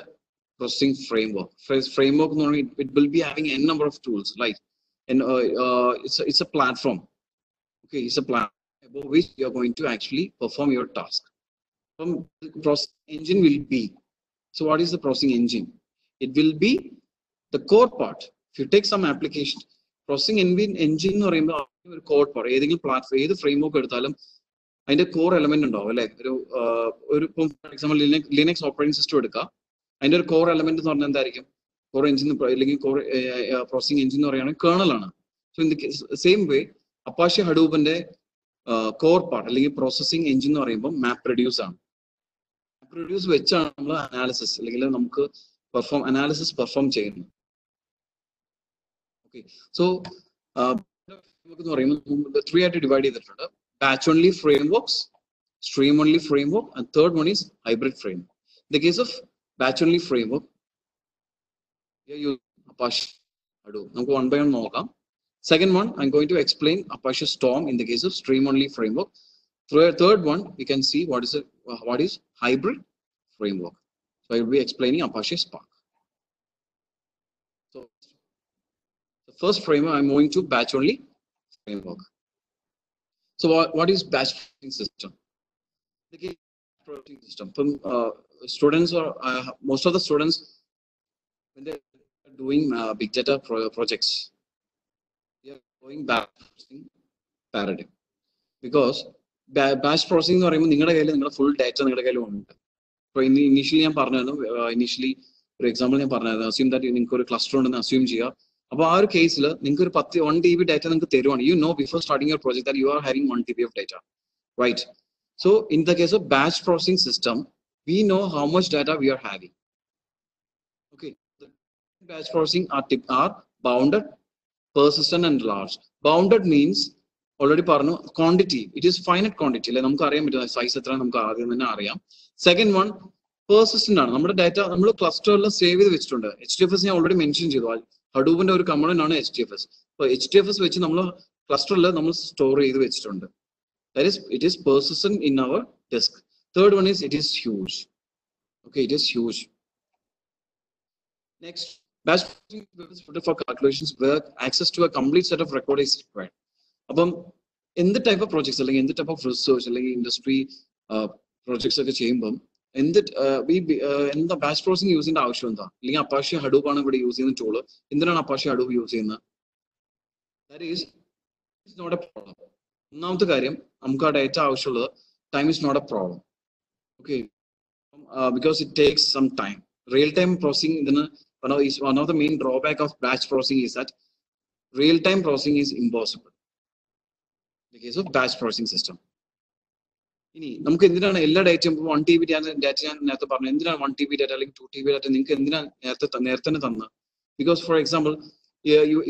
processing framework. Framework എന്ന് പറയുന്നത് it will be having n number of tools, right? And it's a platform. Okay, it's a platform above which you are going to actually perform your task. Processing engine will be, so what is the processing engine? It will be the core part. If you take some application, processing engine എന്ന് പറയുമ്പോൾ ഒരു code part, ഏതെങ്കിലും platform, ഏത് framework എടുത്താലും അതിന്റെ core element ഉണ്ടാവും, അല്ലെ? ഒരു for example Linux operating system എടുക്കുക, അതിന്റെ ഒരു കോർ എലമെന്റ് എന്ന് പറഞ്ഞാൽ എന്തായിരിക്കും? കോർ എഞ്ചിൻ അല്ലെങ്കിൽ കോർ പ്രോസസിംഗ് എഞ്ചിൻ എന്ന് പറയുകയാണെങ്കിൽ കേർണലാണ്. So in the same way Apache ഹഡൂബിന്റെ കോർ പാർട്ട് അല്ലെങ്കിൽ പ്രോസസിംഗ് എഞ്ചിൻ എന്ന് പറയുമ്പോൾ MapReduce ആണ്. MapReduce വെച്ചാണ് നമ്മൾ അനാലിസിസ് അല്ലെങ്കിൽ നമുക്ക് അനാലിസിസ് പെർഫോം ചെയ്യുന്നത്. ഓക്കെ, സോ എന്ന് പറയുമ്പോൾ 3 ആയിട്ട് ഡിവൈഡ് ചെയ്തിട്ടുണ്ട്. Batch only frameworks, stream only framework, and third one is hybrid framework. In the case of batch only framework, We are using Apache Hadoop. Now go one by one. Second one, I'm going to explain Apache Storm in the case of stream-only framework. Third one, we can see what is hybrid framework. So I will be explaining Apache Spark. So the first framework, I'm going to batch-only framework. So what is batch processing system? The case processing system. Students or most of the students, when they're doing big data projects, they are going batch processing paradigm. Because batch processing എന്ന് പറയുമ്പോൾ നിങ്ങളുടെ കയ്യിൽ നിങ്ങളുടെ full data നിങ്ങളുടെ കയ്യിൽ ഉണ്ട്. ഇപ്പോൾ initially ഞാൻ പറഞ്ഞായിരുന്നു, ഇനീഷ്യലി ഒരു എക്സാമ്പിൾ ഞാൻ പറഞ്ഞായിരുന്നു, അസ്യൂം ദാറ്റ് നിങ്ങൾക്ക് ഒരു ക്ലസ്റ്റർ ഉണ്ടെന്ന് അസ്യൂം ചെയ്യുക. അപ്പോൾ ആ ഒരു കേസിൽ നിങ്ങൾക്ക് ഒരു 1 TB ഡാറ്റ നിങ്ങൾക്ക് തരുവാണ്. You know before starting your project that you are having 1 TB of data, right? So in the case of batch processing system, we know how much data we are having. Okay, the batch processing are bounded, persistent, and large. Bounded means already parno quantity. It is finite quantity. Like namukku ariyam pattum size etra namukku aadham thanne ariyam. Second one, persistent aanu. Nammade data nammal cluster la save cheyidu vechittunde. HDFS ഞാൻ already mention ചെയ്തു. Hadoop ന്റെ ഒരു component ആണ് HDFS. So HDFS വെച്ച് നമ്മൾ ക്ലസ്റ്ററിൽ നമ്മൾ store ചെയ്തു വെച്ചിട്ടുണ്ട്. That is, it is persistent in our disk. Third one is it is huge. Okay, it is huge. Next, batch processing for calculations where access to a complete set of record is required. Abam, in the type of projects, like in the type of research, like industry projects ഒക്കെ ചെയ്യുമ്പോൾ in the batch processing using the ആവശ്യം എന്താ? അല്ലെങ്കിൽ Apache Hadoop ആണ് ഇവിടെ use ചെയ്യുന്ന tool. എന്തിനാണ് Apache Hadoop use ചെയ്യുന്നത്? That is, it's not a problem. ഒന്നാമത്തെ കാര്യം, നമുക്ക് ആ ഡേറ്റ ആവശ്യമുള്ളത് time is not a problem. Okay, because it takes some time. Real time processing ഇതിന് one of the main drawback of batch processing is that real time processing is impossible in the case of batch processing system. ഇനി നമുക്ക് എന്തിനാണ് എല്ലാ ഡേറ്റയും 1 TB data ഞാൻ നേരത്തെ പറഞ്ഞു, എന്തിനാണ് 1 TB data അല്ലെങ്കിൽ 2 TB ഡാറ്റ നിങ്ങൾക്ക് എന്തിനാണ് നേരത്തെ തന്നെ തന്നത്? ബിക്കോസ് ഫോർ എക്സാമ്പിൾ,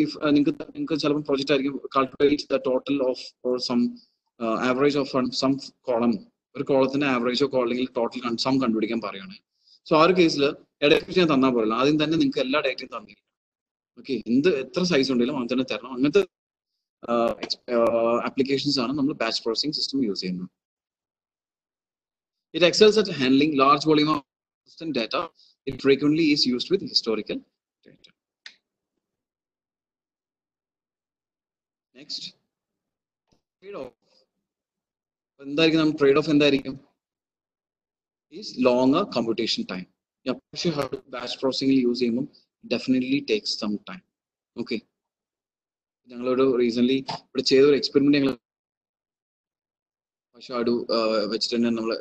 if നിങ്ങൾക്ക് ചിലപ്പോൾ പ്രോജക്റ്റ് ആയിരിക്കും calculate the total of or sum average of some column, ഒരു കോളത്തിന്റെ ആവറേജോ അല്ലെങ്കിൽ ടോട്ടൽ സം കണ്ടുപിടിക്കാൻ പറയുകയാണ്. സോ ആ ഒരു കേസിൽ ഡേറ്റ ഞാൻ തന്നാൽ പോരല്ലോ, ആദ്യം തന്നെ നിങ്ങൾക്ക് എല്ലാ ഡേറ്റയും തന്നിരിക്കും. ഓക്കെ, എത്ര സൈസ് ഉണ്ടെങ്കിലും അങ്ങനെ തന്നെ തരണം. അങ്ങനത്തെ ആപ്ലിക്കേഷൻസ് ആണ് നമ്മൾ ബാച്ച് പ്രോസസിംഗ് സിസ്റ്റം യൂസ് ചെയ്യുന്നത്. It excels at handling large volume of persistent data. It frequently is used with historical data. Next, trade-off. Trade-off is longer computation time. Apache Hadoop batch processing using definitely takes some time. Okay. Recently, experiment Apache Hadoop വെച്ചിട്ട് നമ്മൾ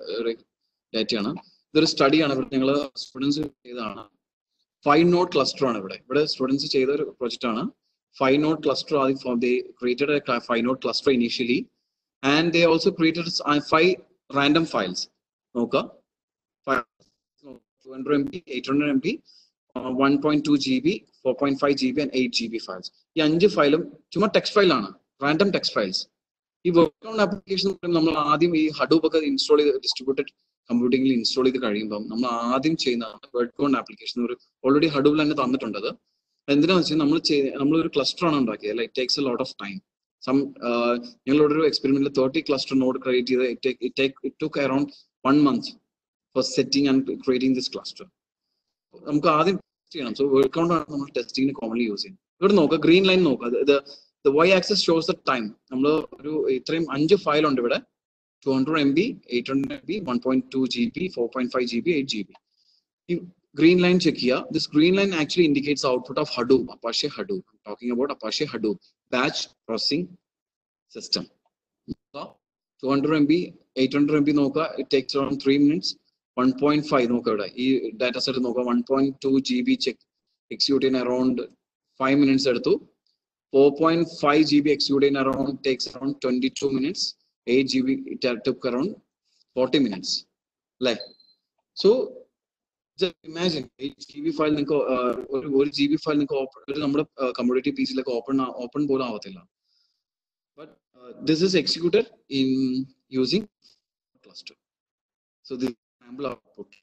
ഡാറ്റയാണ്. ഇതൊരു സ്റ്റഡിയാണ്. ഞങ്ങൾ students ചെയ്തതാണ്. 5 node cluster ആണ് ഇവിടെ students ചെയ്ത ഒരു പ്രൊജക്റ്റ് ആണ്. 5 node cluster. They created a 5 node cluster initially, and they also created 5 random files. Okay, 200 MB, 800 MB, 1.2 GB, 4.5 GB, and 8 GB files. ഈ 5 ഫയലും ചുമ്മാ ടെക്സ്റ്റ് ഫയലാണ്, റാൻഡം ടെക്സ്റ്റ് ഫയൽസ്. ഈ വർക്ക്ഗ്രൗണ്ട് ആപ്ലിക്കേഷൻ നമ്മൾ ആദ്യം ഈ ഹഡൂപ്പ് ഒക്കെ ഇൻസ്റ്റാൾ ചെയ്ത് ഡിസ്ട്രിബ്യൂട്ടഡ് കമ്പ്യൂട്ടിംഗിൽ ഇൻസ്റ്റാൾ ചെയ്ത് കഴിയുമ്പോൾ നമ്മൾ ആദ്യം ചെയ്യുന്ന വർക്ക്ഗ്രൗണ്ട് ആപ്ലിക്കേഷൻ ഒരു ഓൾറെഡി ഹഡൂപ്പിൽ തന്നെ തന്നിട്ടുണ്ട്. എന്തിനാന്ന് വെച്ചാൽ നമ്മളൊരു ക്ലസ്റ്റർ ആണ് ഉണ്ടാക്കിയത്. Like takes a lot of time. ഞങ്ങളോട് ഒരു എക്സ്പെരിമെന്റിൽ 30 ക്ലസ്റ്റർ നോഡ് ക്രിയേറ്റ് ചെയ്ത് it took around 1 month for setting and creating this cluster. നമുക്ക് ആദ്യം ചെയ്യണം. സോ വേർഡ് കൗണ്ട് ആണ് നമ്മൾ ടെസ്റ്റിംഗിന് കോമൺലി യൂസ് ചെയ്യുന്നത്. ഇവിടെ നോക്കുക, ഗ്രീൻ ലൈൻ നോക്കുക. The y axis shows the time. നമ്മൾ ഒരു ഇത്രയും 5 ഫയൽ ഉണ്ട് ഇവിടെ. 200 MB, 800 MB, 1.2 GB, 4.5 GB, 8 GB. Green line check here. This green line actually indicates the output of Hadoop, Apache Hadoop. I'm talking about Apache Hadoop batch processing system. 200 MB, 800 MB noka, it takes around 3 minutes. 1.5 noka ivda. Ee data set noka 1.2 GB check execute in around 5 minutes eduthu. 4.5 GB execute in around takes around 22 minutes. 8 GB it took around 40 minutes. Like so. Imagine 8 GB file നിങ്ങൾക്ക് ഒരു GB file നിങ്ങൾക്ക് നമ്മുടെ community പീസിലൊക്കെ open പോലും ആവത്തില്ല. But this is executed in using cluster. So this sample output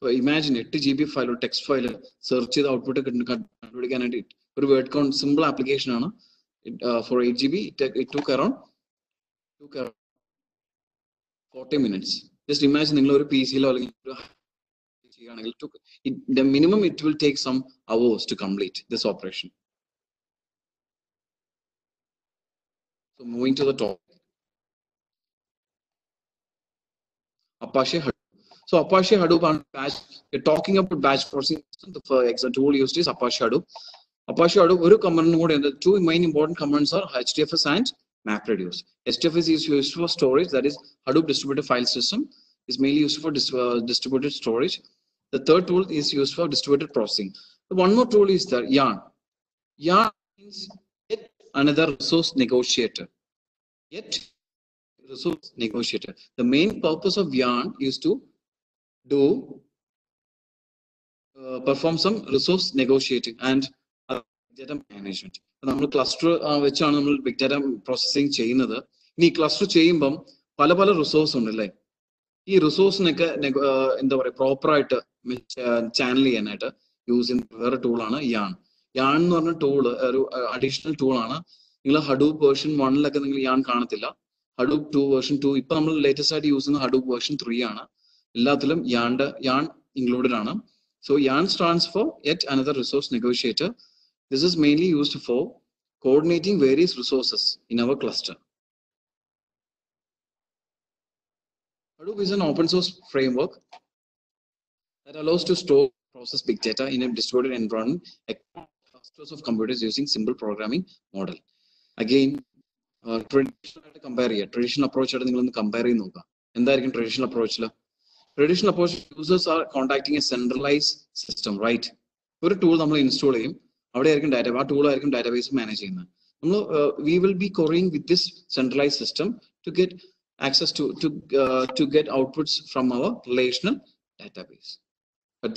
Imagine 8 GB file or text file search the output a word count simple application for 8 GB it took around 40 minutes. Just imagine a PC the minimum it will take some hours to complete this operation. So moving to the top, Apache Hadoop. So Apache Hadoop and batch, you're talking about batch processing system. The example tool used is Apache Hadoop. Apache Hadoop, the two main important commands are HDFS and MapReduce. HDFS is used for storage, that is Hadoop distributed file system is mainly used for distributed storage. The third tool is used for distributed processing. One more tool is the Yarn. Yarn means yet another resource negotiator. Yet resource negotiator. The main purpose of Yarn is to do perform some resource negotiating and data management. നമ്മൾ cluster വെച്ചാണ് നമ്മൾ big data processing ചെയ്യുന്നത്. ഇനി cluster ചെയ്യുമ്പം പല പല resource ഉണ്ടല്ലേ. ഈ റിസോഴ്സിനൊക്കെ എന്താ പറയുക പ്രോപ്പറായിട്ട് ചാനൽ ചെയ്യാനായിട്ട് യൂസ് ചെയ്യുന്ന വേറെ ടൂളാണ് യാൺ. യാൺ എന്ന് പറഞ്ഞ ടൂള് ഒരു അഡീഷണൽ ടൂളാണ്. നിങ്ങൾ ഹഡൂപ്പ് വേർഷൻ 1 നിങ്ങൾ യാൺ കാണത്തില്ല. ഹഡൂപ്പ് 2 വേർഷൻ 2 ഇപ്പൊ നമ്മൾ ലേറ്റസ്റ്റ് ആയിട്ട് യൂസ് ചെയ്യുന്ന ഹഡൂപ്പ് വേർഷൻ 3 ആണ്. എല്ലാത്തിലും യാൺ ഇൻക്ലൂഡഡ് ആണ്. So Yarn stands for yet another resource negotiator. This is mainly used for coordinating various resources in our cluster. Hadoop is an open source framework that allows to store, process big data in a distributed environment across clusters of computers using simple programming model. Again, traditional approach compare traditional approach. Traditional approach users are contacting a centralized system, right? For a tool we install database manage. We will be querying with this centralized system to get access to get outputs from our relational database. But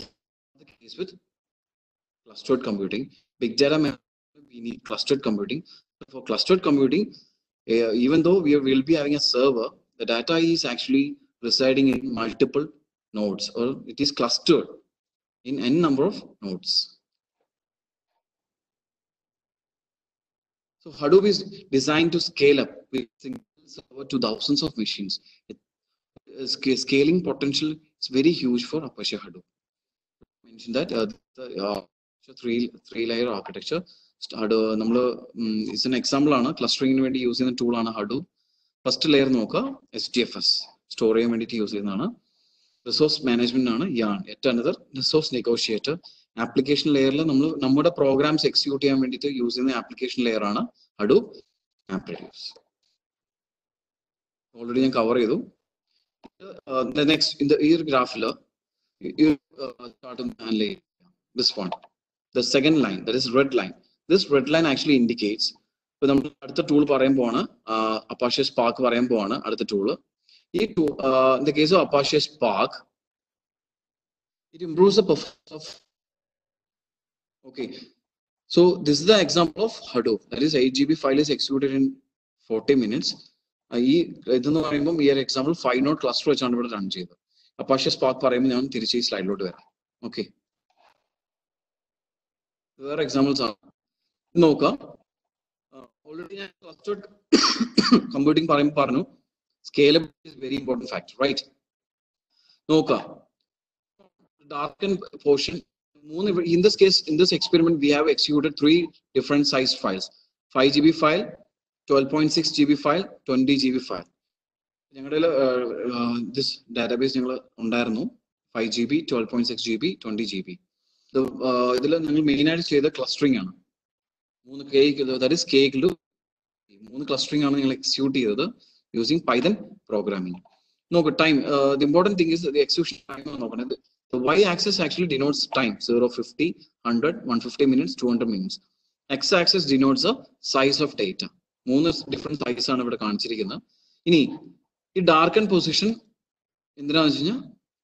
the case with clustered computing, big data we need clustered computing. For clustered computing, even though we will be having a server, the data is actually residing in multiple nodes, or it is clustered in n number of nodes. So Hadoop is designed to scale up with single server to thousands of machines. Scaling potential is very huge for Apache Hadoop. I mentioned that the three-layer architecture. It's an example of clustering using the tool Hadoop. First layer HDFS. Store use resource management Yarn, yet another resource negotiator. Application layer number programs execute using the application layer Hadoop MapReduce. Already cover the next in the year graph this one, the second line, that is red line. This red line actually indicates the tool Apache Spark tool. In the case of Apache Spark, it improves the performance of. Okay, so this is the example of Hadoop. That is 8 GB file is executed in 40 minutes. Here example 5-node cluster run Apache Spark slide load. Okay. There are examples are already clustered computing scalability is very important factor, right? Darken portion. In this case, in this experiment, we have executed 3 different size files: 5 GB file, 12.6 GB file, 20 GB file. This database 5 GB, 12.6 GB, 20 GB. The main the clustering that is K clustering execute using Python programming. Time. The important thing is the execution time. The y-axis actually denotes time: 0, 50, 100, 150 minutes, 200 minutes. X-axis denotes the size of data. 3 different sizes are here. In darkened position, in the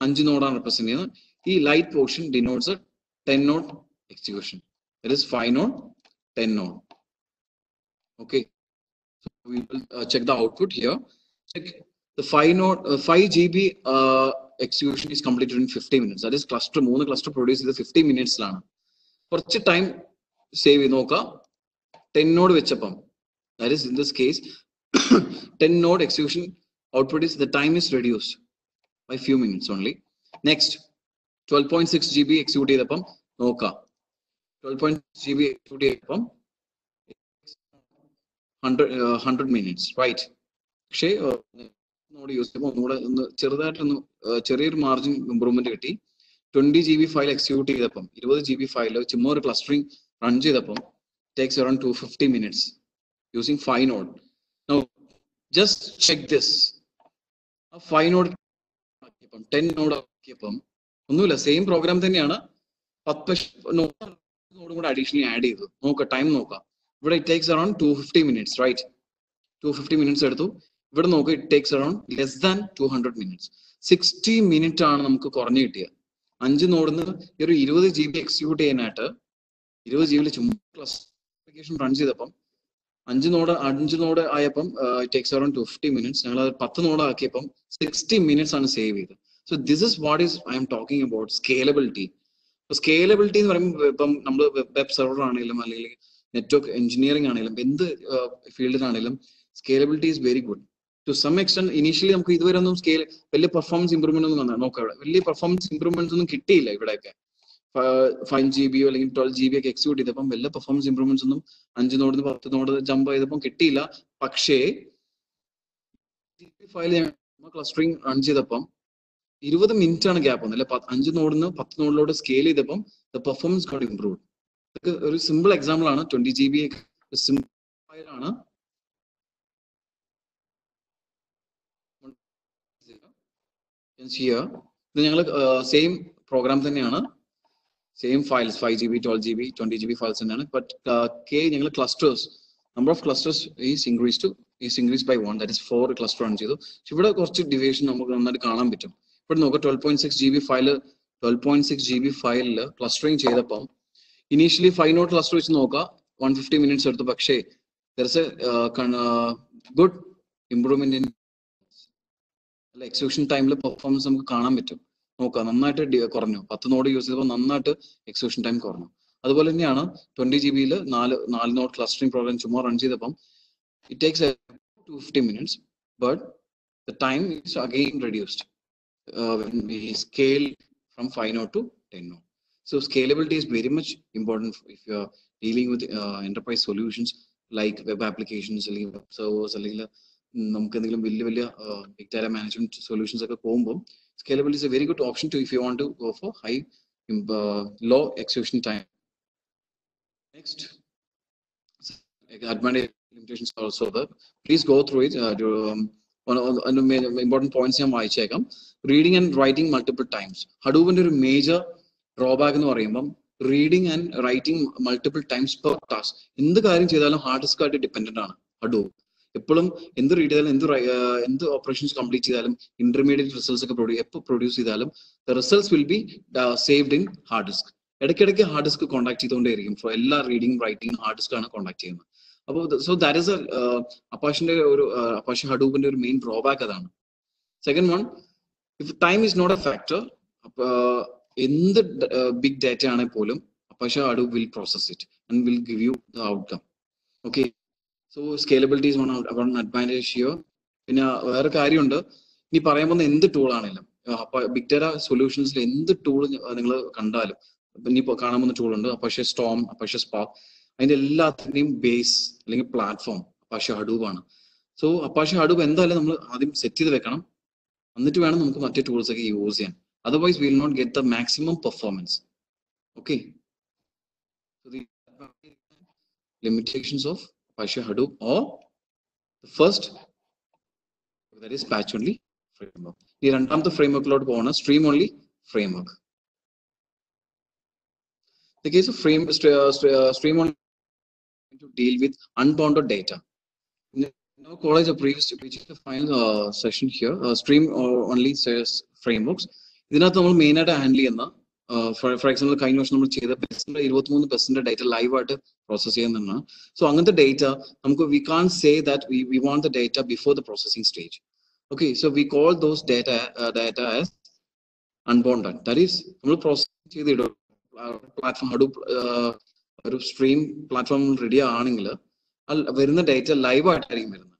5 node represented. The light portion denotes a 10 node execution. That is 5 node, 10 node. Okay. So we will check the output here. Check the 5 GB execution is completed in 50 minutes. That is cluster 3 cluster produce ചെയ്ത് 50 minutes ലാണ്. കുറച്ച് time save ചെയ്ത് നോക്കുക. 10 node വെച്ചപ്പം, that is in this case 10 node execution output is the time is reduced by few minutes only. Next 12.6 GB execute ചെയ്തപ്പം നോക്കുക, 12.6 GB execute ചെയ്തപ്പം 100 minutes, right? പക്ഷേ നോട് യൂസ് ചെയ്യുമ്പോൾ ഒന്നുകൂടെ ചെറിയൊരു മാർജിൻ ഇംപ്രൂവ്മെന്റ് കിട്ടി. 20 GB ഫയൽ എക്സിക്യൂട്ട് ചെയ്തപ്പം 20 GB ഫയൽ ചുമ്മാ ഒരു ക്ലസ്റ്ററിംഗ് റൺ ചെയ്തപ്പം takes around 250 minutes using 5 node. Now just check this. 5 node 10 node ആക്കിയപ്പം ഒന്നുമില്ല, സെയിം പ്രോഗ്രാം തന്നെയാണ്. 10 നോഡ് കൂടെ അഡീഷണലി ആഡ് ചെയ്തു. നോക്കാം, ടൈം നോക്കാം. ഇവിടെ it takes around 250 minutes, right? 250 minutes എടുത്തു. ഇവിടെ നോക്കുക, it takes around less than 200 minutes. 60 minutes ആണ് നമുക്ക് കുറഞ്ഞു കിട്ടിയത്. 5 നോഡിന്ന് ഒരു 20 GB എക്സിക്യൂട്ട് ചെയ്യാനായിട്ട് 20 GB ചുമ്മാ ആപ്ലിക്കേഷൻ റൺ ചെയ്തപ്പം 5 നോഡ് ആയപ്പം it takes around 250 minutes. ഞങ്ങൾ അത് 10 നോഡ് ആക്കിയപ്പം 60 minutes ആണ് സേവ് ചെയ്തത്. So this is what is I am talking about scalability. Scalability എന്ന് പറയുമ്പോൾ ഇപ്പം നമ്മൾ വെബ് സെർവർ ആണെങ്കിലും അല്ലെങ്കിൽ നെറ്റ്വർക്ക് എഞ്ചിനീയറിംഗ് ആണെങ്കിലും എന്ത് ഫീൽഡിലാണെങ്കിലും scalability is very good. To some extent initially നമുക്ക് ഇതുവരെ ഒന്നും വലിയ പെർഫോമൻസ് ഇംപ്രൂവ്മെന്റ് ഒന്നും നോക്കാം. ഇവിടെ വലിയ പെർഫോമൻസ് ഇംപ്രൂവ്മെന്റ്സ് ഒന്നും കിട്ടിയില്ല. ഇവിടെയൊക്കെ 5 GB അല്ലെങ്കിൽ 12 GB ഒക്കെ എക്സിക്യൂട്ട് ചെയ്തപ്പം വലിയ പെർഫോമൻസ് ഇംപ്രൂവ്മെന്റ്സ് ഒന്നും 5 നോഡിന് 10 നോഡ് ജമ്പ് ചെയ്തപ്പം കിട്ടിയില്ല. പക്ഷേ ഫയൽ ക്ലസ്റ്ററിംഗ് റൺ ചെയ്തപ്പം 20 മിനിറ്റ് ആണ് ഗ്യാപ്പ് വന്നത്. 5 നോഡിന്ന് 10 നോഡിലോട്ട് സ്കെയിൽ ചെയ്തപ്പം ദ പെർഫോമൻസ് ഗോട്ട് ഇംപ്രൂവ്ഡ്. ഇതൊക്കെ ഒരു സിമ്പിൾ എക്സാമ്പിൾ ആണ്. 20 GB സിമ്പിൾ ഫയലാണ്. ഇത് ഞങ്ങൾ സെയിം പ്രോഗ്രാം തന്നെയാണ്, same files 5 GB 12 GB 20 GB files തന്നെയാണ്. ബട്ട് ഞങ്ങൾ clusters number of clusters is increase by 1, that is 4 cluster run ചെയ്തു. ഇവിടെ കുറച്ച് ഡിവിയേഷൻ നമുക്ക് നന്നായിട്ട് കാണാൻ പറ്റും. ഇവിടെ നോക്കുക, 12.6 GB ഫയലിൽ ക്ലസ്റ്ററിങ് ചെയ്തപ്പം ഇനീഷ്യലി 5 നോഡ് ക്ലസ്റ്റർ വെച്ച് നോക്കുക 150 മിനിറ്റ്സ് എടുത്തു. പക്ഷേ ഗുഡ് ഇംപ്രൂവ്മെന്റ് ഇൻ എക്സിക്യൂഷൻ ടൈമിൽ പെർഫോമൻസ് നമുക്ക് കാണാൻ പറ്റും. നോക്കുക, നന്നായിട്ട് കുറഞ്ഞു. 10 നോഡ് യൂസ് ചെയ്തപ്പോൾ നന്നായിട്ട് എക്സിക്യൂഷൻ ടൈം കുറഞ്ഞു. അതുപോലെ തന്നെയാണ് 20 GB 4 നോഡ് ക്ലസ്റ്ററിംഗ് പ്രോഗ്രാം ചുമ്മാ റൺ ചെയ്തപ്പം it takes 250 minutes, but the time is again reduced when we scale from 5 node to 10 node. So scalability is very much important if you are dealing with enterprise solutions like web applications, അല്ലെങ്കിൽ web servers, അല്ലെങ്കിൽ നമുക്ക് എന്തെങ്കിലും വലിയ big data management solutions ഒക്കെ പോകുമ്പോൾ scalability is a very good option to if you want to go for low execution time. Next, advantage limitations also there. Please go through it. Important points ഞാൻ വായിച്ചേക്കാം. Reading and writing multiple times. ഹഡൂപ്പിന്റെ ഒരു major drawback എന്ന് പറയുമ്പം reading and writing multiple times per task. എന്ത് കാര്യം ചെയ്താലും hard disk ആയിട്ട് ഡിപ്പെൻഡന്റ് ആണ് ഹഡൂപ്പ്. എപ്പോഴും എന്ത് റീഡ് ചെയ്താലും എന്ത് ഓപ്പറേഷൻസ് കംപ്ലീറ്റ് ചെയ്താലും ഇന്റർമീഡിയറ്റ് റിസൾട്ട്സ് ഒക്കെ പ്രൊഡ്യൂസ് ചെയ്താലും the results will be saved in hard disk. ഇടയ്ക്കിടയ്ക്ക് ഹാർഡ് ഡിസ്ക് കോൺടാക്ട് ചെയ്തുകൊണ്ടേയിരിക്കും. ഫോർ എല്ലാ റീഡിംഗ് റൈറ്റിംഗ് ഹാർഡ് ഡിസ്ക് ആണ് കോൺടാക്ട് ചെയ്യുന്നത്. അപ്പോൾ സോ ദാറ്റ് ഈസ് അപ്പാഷെ ഹഡൂപ്പിന്റെ ഒരു മെയിൻ ഡ്രോബാക്ക് അതാണ്. Second one, if time is not a factor, എന്ത് ബിഗ് ഡാറ്റ ആണെങ്കിൽ പോലും Apache Hadoop will process it and will give you the outcome. Okay, so scalability is one advantage here. പിന്നെ വേറെ കാര്യമുണ്ട്, ഇനി പറയാൻ പോകുന്ന എന്ത് ടൂൾ ആണെങ്കിലും ബിഗ് ഡാറ്റ സൊല്യൂഷൻസിൽ എന്ത് ടൂൾ നിങ്ങൾ കണ്ടാലും, ഇനി കാണാൻ പോകുന്ന ടൂൾ ഉണ്ട് അപ്പാഷെ സ്റ്റോം, അപ്പാഷെ സ്പാർക്ക്. അതിന്റെ എല്ലാത്തിന്റെയും ബേസ് അല്ലെങ്കിൽ പ്ലാറ്റ്ഫോം അപ്പാഷെ ഹഡൂപ്പ് ആണ്. സോ അപ്പാഷെ ഹഡൂപ്പ് എന്തായാലും നമ്മൾ ആദ്യം സെറ്റ് ചെയ്ത് വെക്കണം, എന്നിട്ട് വേണം നമുക്ക് മറ്റേ ടൂൾസ് ഒക്കെ യൂസ് ചെയ്യാൻ. Otherwise will not get the maximum performance. Okay, limitations of Apache Hadoop, or the first, that is patch only framework. ഈ രണ്ടാമത്തെ ഫ്രെയിംവർക്കിലോട്ട് പോകുന്ന stream only framework. The case of stream only to deal with unbounded data. In our college, which is the final session here, stream only says frameworks. ഇതിനകത്ത് നമ്മൾ main ആയിട്ട് handle ചെയ്യുന്ന for example കഴിഞ്ഞ വർഷം നമ്മൾ ചെയ്ത 23% ഡേറ്റ ലൈവ് ആയിട്ട് process ചെയ്യുന്നതാണ്. സോ അങ്ങനത്തെ ഡേറ്റ നമുക്ക് we can say that we want the data before the processing stage. Okay, so we call those data as unbounded. That is, നമ്മൾ പ്രോസസ് ചെയ്തിടും പ്ലാറ്റ്ഫോം ഹഡൂപ്പ് ഒരു സ്ട്രീം പ്ലാറ്റ്ഫോം റെഡി ആണെങ്കിൽ വരുന്ന data live ആയിട്ടായിരിക്കും വരുന്നത്.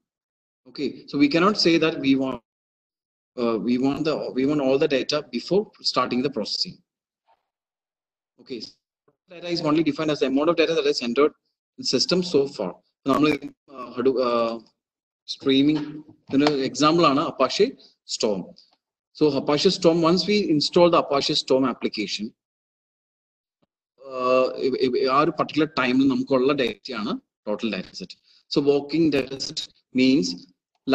Okay, so we cannot say that we want all the data before starting the processing. Okay, data is only defined as the amount of data that is entered in the system so far. Streaming example ആണ് Apache Storm. So Apache Storm, once we install the Apache Storm application, our particular time namukkulla data aanu total data set. So working data set means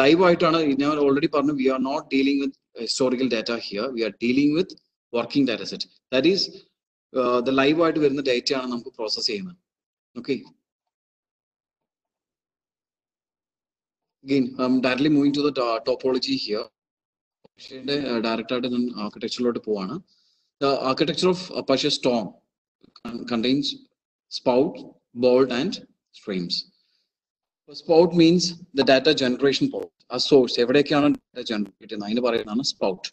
live aayitana. I already parnu, we are not dealing with historical data here, we are dealing with working data set. That is the live aayittu varuna data aanu namukku process cheyyunnathu. Okay, again I'm directly moving to the topology here. Direct architecture. The architecture of Apache Storm contains spout, bolt, and streams. Spout means the data generation port, a source. Every data generated spout.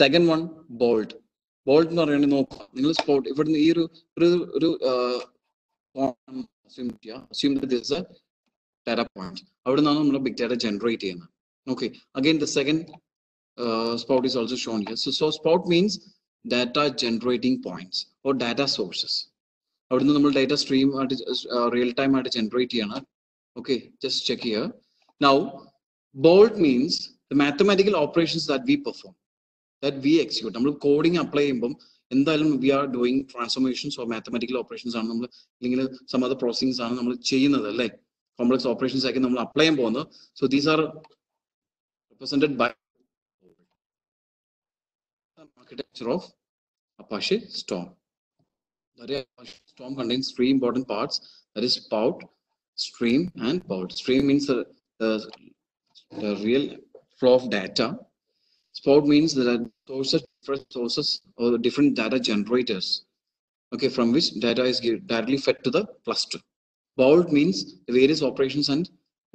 Second one, bolt. Bolt is spout. If assume that this is a data point. How do big data generate? Okay. Again, the second spout is also shown here. So spout means data generating points or data sources. How do we data stream real time generate? Okay, just check here. Now, bolt means the mathematical operations that we perform, that we execute. Coding apply we are doing transformations or mathematical operations. Some other processings are complex operations apply. So these are represented by architecture of Apache Storm. The Apache Storm contains three important parts, that is spout, stream, and bolt. Stream means the real flow of data. Spout means that different sources or different data generators, okay, from which data is directly fed to the cluster. Bolt means the various operations and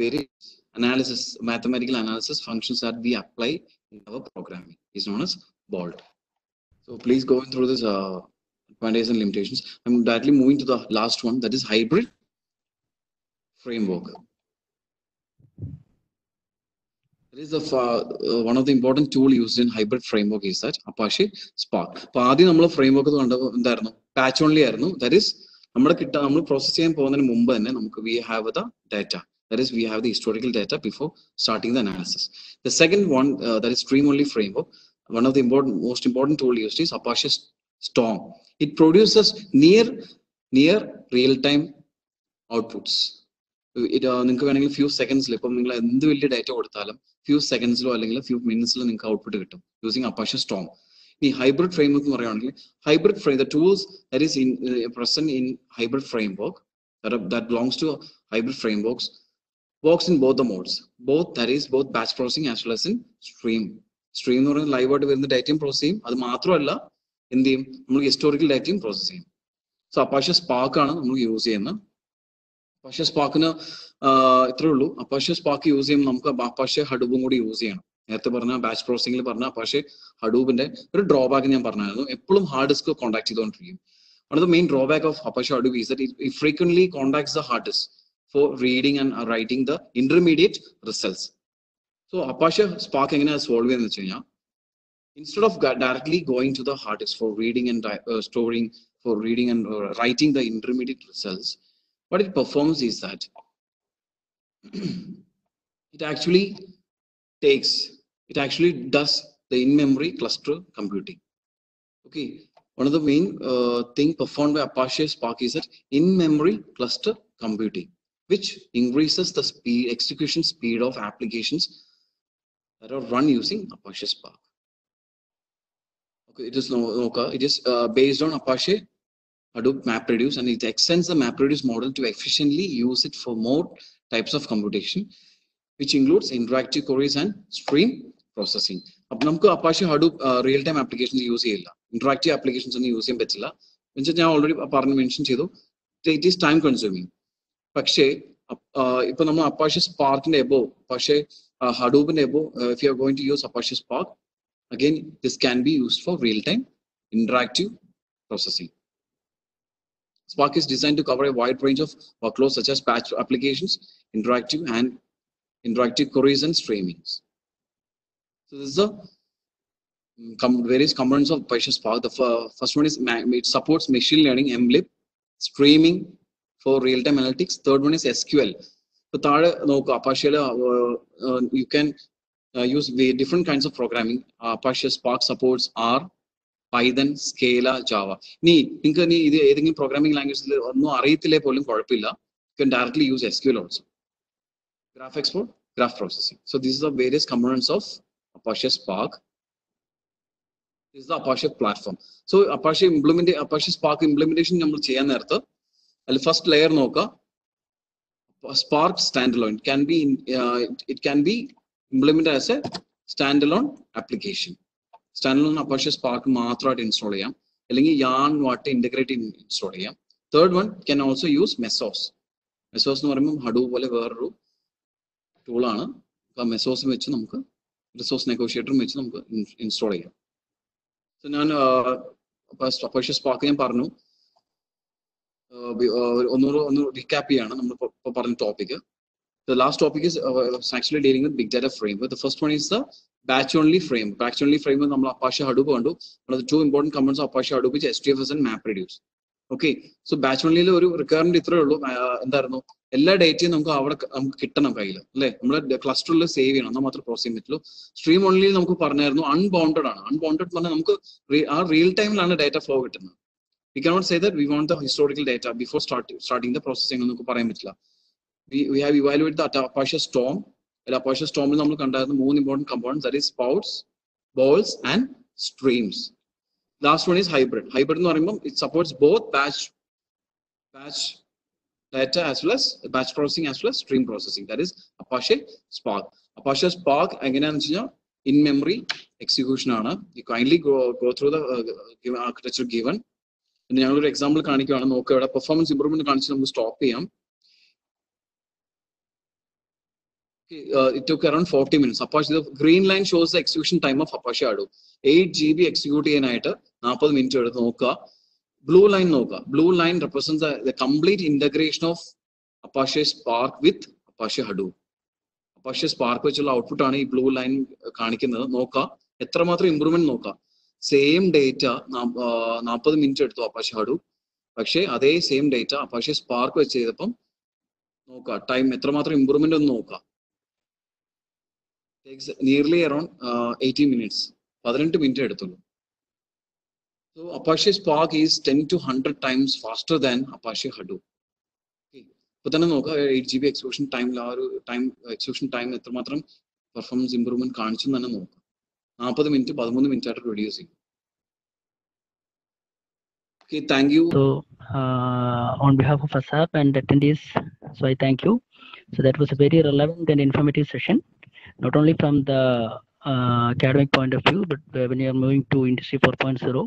various analysis, mathematical analysis functions that we apply in our programming is known as bolt. So please go through this advantages and limitations. I'm directly moving to the last one, that is hybrid framework. That is one of the important tool used in hybrid framework is that Apache Spark. Framework patch only. That is, processing we have the data. That is, we have the historical data before starting the analysis. The second one, that is stream only framework. One of the most important tool used is Apache Storm. It produces near real-time outputs. It few seconds data few seconds few minutes output using Apache Storm. The hybrid framework, the tools that is present in hybrid framework that belongs to hybrid frameworks works in both the modes. That is both batch processing as well as in stream. Stream live out with the data processing. That's in the historical data processing. So Apache Spark use Apache Spark Apache Spark use Apache Hadoop use batch processing Apache Hadoop drawback hard disk contact. One of the main drawback of Apache Hadoop is that it frequently contacts the hard disk for reading and writing the intermediate results. So Apache Spark solve instead of directly going to the hard disk for reading and storing, for reading and writing the intermediate results, what it performs is that it actually does the in-memory cluster computing. Okay, one of the main thing performed by Apache Spark is that in-memory cluster computing, which increases the execution speed of applications that are run using Apache Spark. Okay, it is based on Apache Hadoop MapReduce, and it extends the MapReduce model to efficiently use it for more types of computation, which includes interactive queries and stream processing. Apache Hadoop real-time applications use interactive applications use already mentioned it is time consuming. Apache Spark above Apache Hadoop above, if you are going to use Apache Spark, Again, this can be used for real-time interactive processing. Spark is designed to cover a wide range of workloads such as batch applications, interactive queries, and streamings. So this is the various components of Apache Spark. The first one is it supports machine learning, MLIP, streaming for real-time analytics. Third one is SQL. So Apache, you can use different kinds of programming. Apache Spark supports R, Python, Scala, Java. Any programming language, you can directly use SQL also. Graph export, graph processing. So these are the various components of Apache Spark. This is the Apache platform. So Apache Spark implementation the first layer Spark standalone it can be implemented as a standalone application. Standalone Apache Spark maathraayittu install cheyam allengi yarn what integrate install cheyam. Third one can also use Mesos. Mesos nu parayumbom Hadoop pole veru tool aanu. Mesos vechu namukku resource negotiator vechu namukku install cheyam. So ഞാൻ Apache Spark ഞാൻ പറഞ്ഞു ഒന്ന് recap ചെയ്യാണ് നമ്മൾ ഇപ്പോൾ പറഞ്ഞ topic. The last topic is actually dealing with big data framework. The first one is the batch only framework. Batch only framework നമ്മൾ Apache Hadoop കണ്ടു. One of the two important components of Apache Hadoop is HDFS and MapReduce. Okay, so batch only ഒരു requirement ഇത്രേ ഉള്ളൂ. എന്തായിരുന്നു, എല്ലാ ഡേറ്റയും നമുക്ക് അവിടെ നമുക്ക് കിട്ടണം കയ്യിൽ അല്ലേ, നമ്മുടെ ക്ലസ്റ്ററിൽ സേവ് ചെയ്യണം, എന്നാൽ മാത്രമേ പ്രോസസ് ചെയ്യാൻ പറ്റുള്ളൂ. സ്ട്രീം ഓൺലി നമുക്ക് പറഞ്ഞായിരുന്നു അൺബൗണ്ടഡ് ആണ്. അൺബൗണ്ടഡ് പറഞ്ഞാൽ നമുക്ക് ആ റിയൽ ടൈമിലാണ് ഡേറ്റ ഫ്ലോ കിട്ടുന്നത്. We cannot say that we want the historical data before starting the processing എന്നൊക്കെ പറയാൻ പറ്റില്ല. We have evaluated the Apache Storm. Apache Storm il nammal kandarunna three important components, that is spouts, bowls and streams. Last one is hybrid. Hybrid nu parayumbom it supports both batch data as well as batch processing as well as stream processing. That is Apache Spark. Apache Spark എങ്ങനെയാണെന്ന് വെച്ചാൽ in memory execution ആണ്. You kindly go through the given architecture given. ഞങ്ങളൊരു example കാണിക്കുകയാണ്. നോക്കുക, ഇവിടെ performance improvement കാണിച്ച് നമുക്ക് stop ചെയ്യാം. It took around 40 minutes. Apache, the green line shows the execution time of Apache Hadoop. 8 GB execute ചെയ്യാനായിട്ട് 40 minute എടുത്ത് നോക്കുക. Blue line നോക്കുക. Blue line represents the complete integration of Apache Spark with Apache Hadoop. Apache Spark വെച്ചുള്ള output ആണ് ഈ blue line കാണിക്കുന്നത്. നോക്കുക എത്രമാത്രം ഇംപ്രൂവ്മെന്റ് നോക്കുക. സെയിം ഡേറ്റ 40 മിനിറ്റ് എടുത്തു Apache Hadoop, പക്ഷേ അതേ സെയിം ഡേറ്റ Apache Spark വെച്ച് ചെയ്തപ്പം നോക്കുക ടൈം എത്രമാത്രം ഇംപ്രൂവ്മെന്റ് ഒന്ന് നോക്കുക. Takes nearly around 80 minutes. 18 minutes എടുത്തുള്ളൂ. So Apache Spark is 10 to 100 times faster than Apache Hadoop. ഇപ്പോൾ തന്നെ നോക്കുക 8 GB execution time execution time എത്രമാത്രം പെർഫോമൻസ് ഇംപ്രൂവ്മെന്റ് കാണിച്ചു തന്നെ നോക്കുക. 40 മിനിറ്റ് 13 മിനിറ്റ് ആയിട്ട് റെഡ്യൂസ് ചെയ്യും. Okay, thank you. So on behalf of ASAP and attendees, so I thank you. So that was a very relevant and informative session, not only from the academic point of view, but when you are moving to Industry 4.0,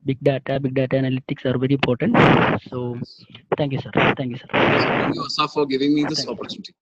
big data analytics are very important. So thank you, sir. Thank you, sir. Thank you, ASAP, for giving me this opportunity.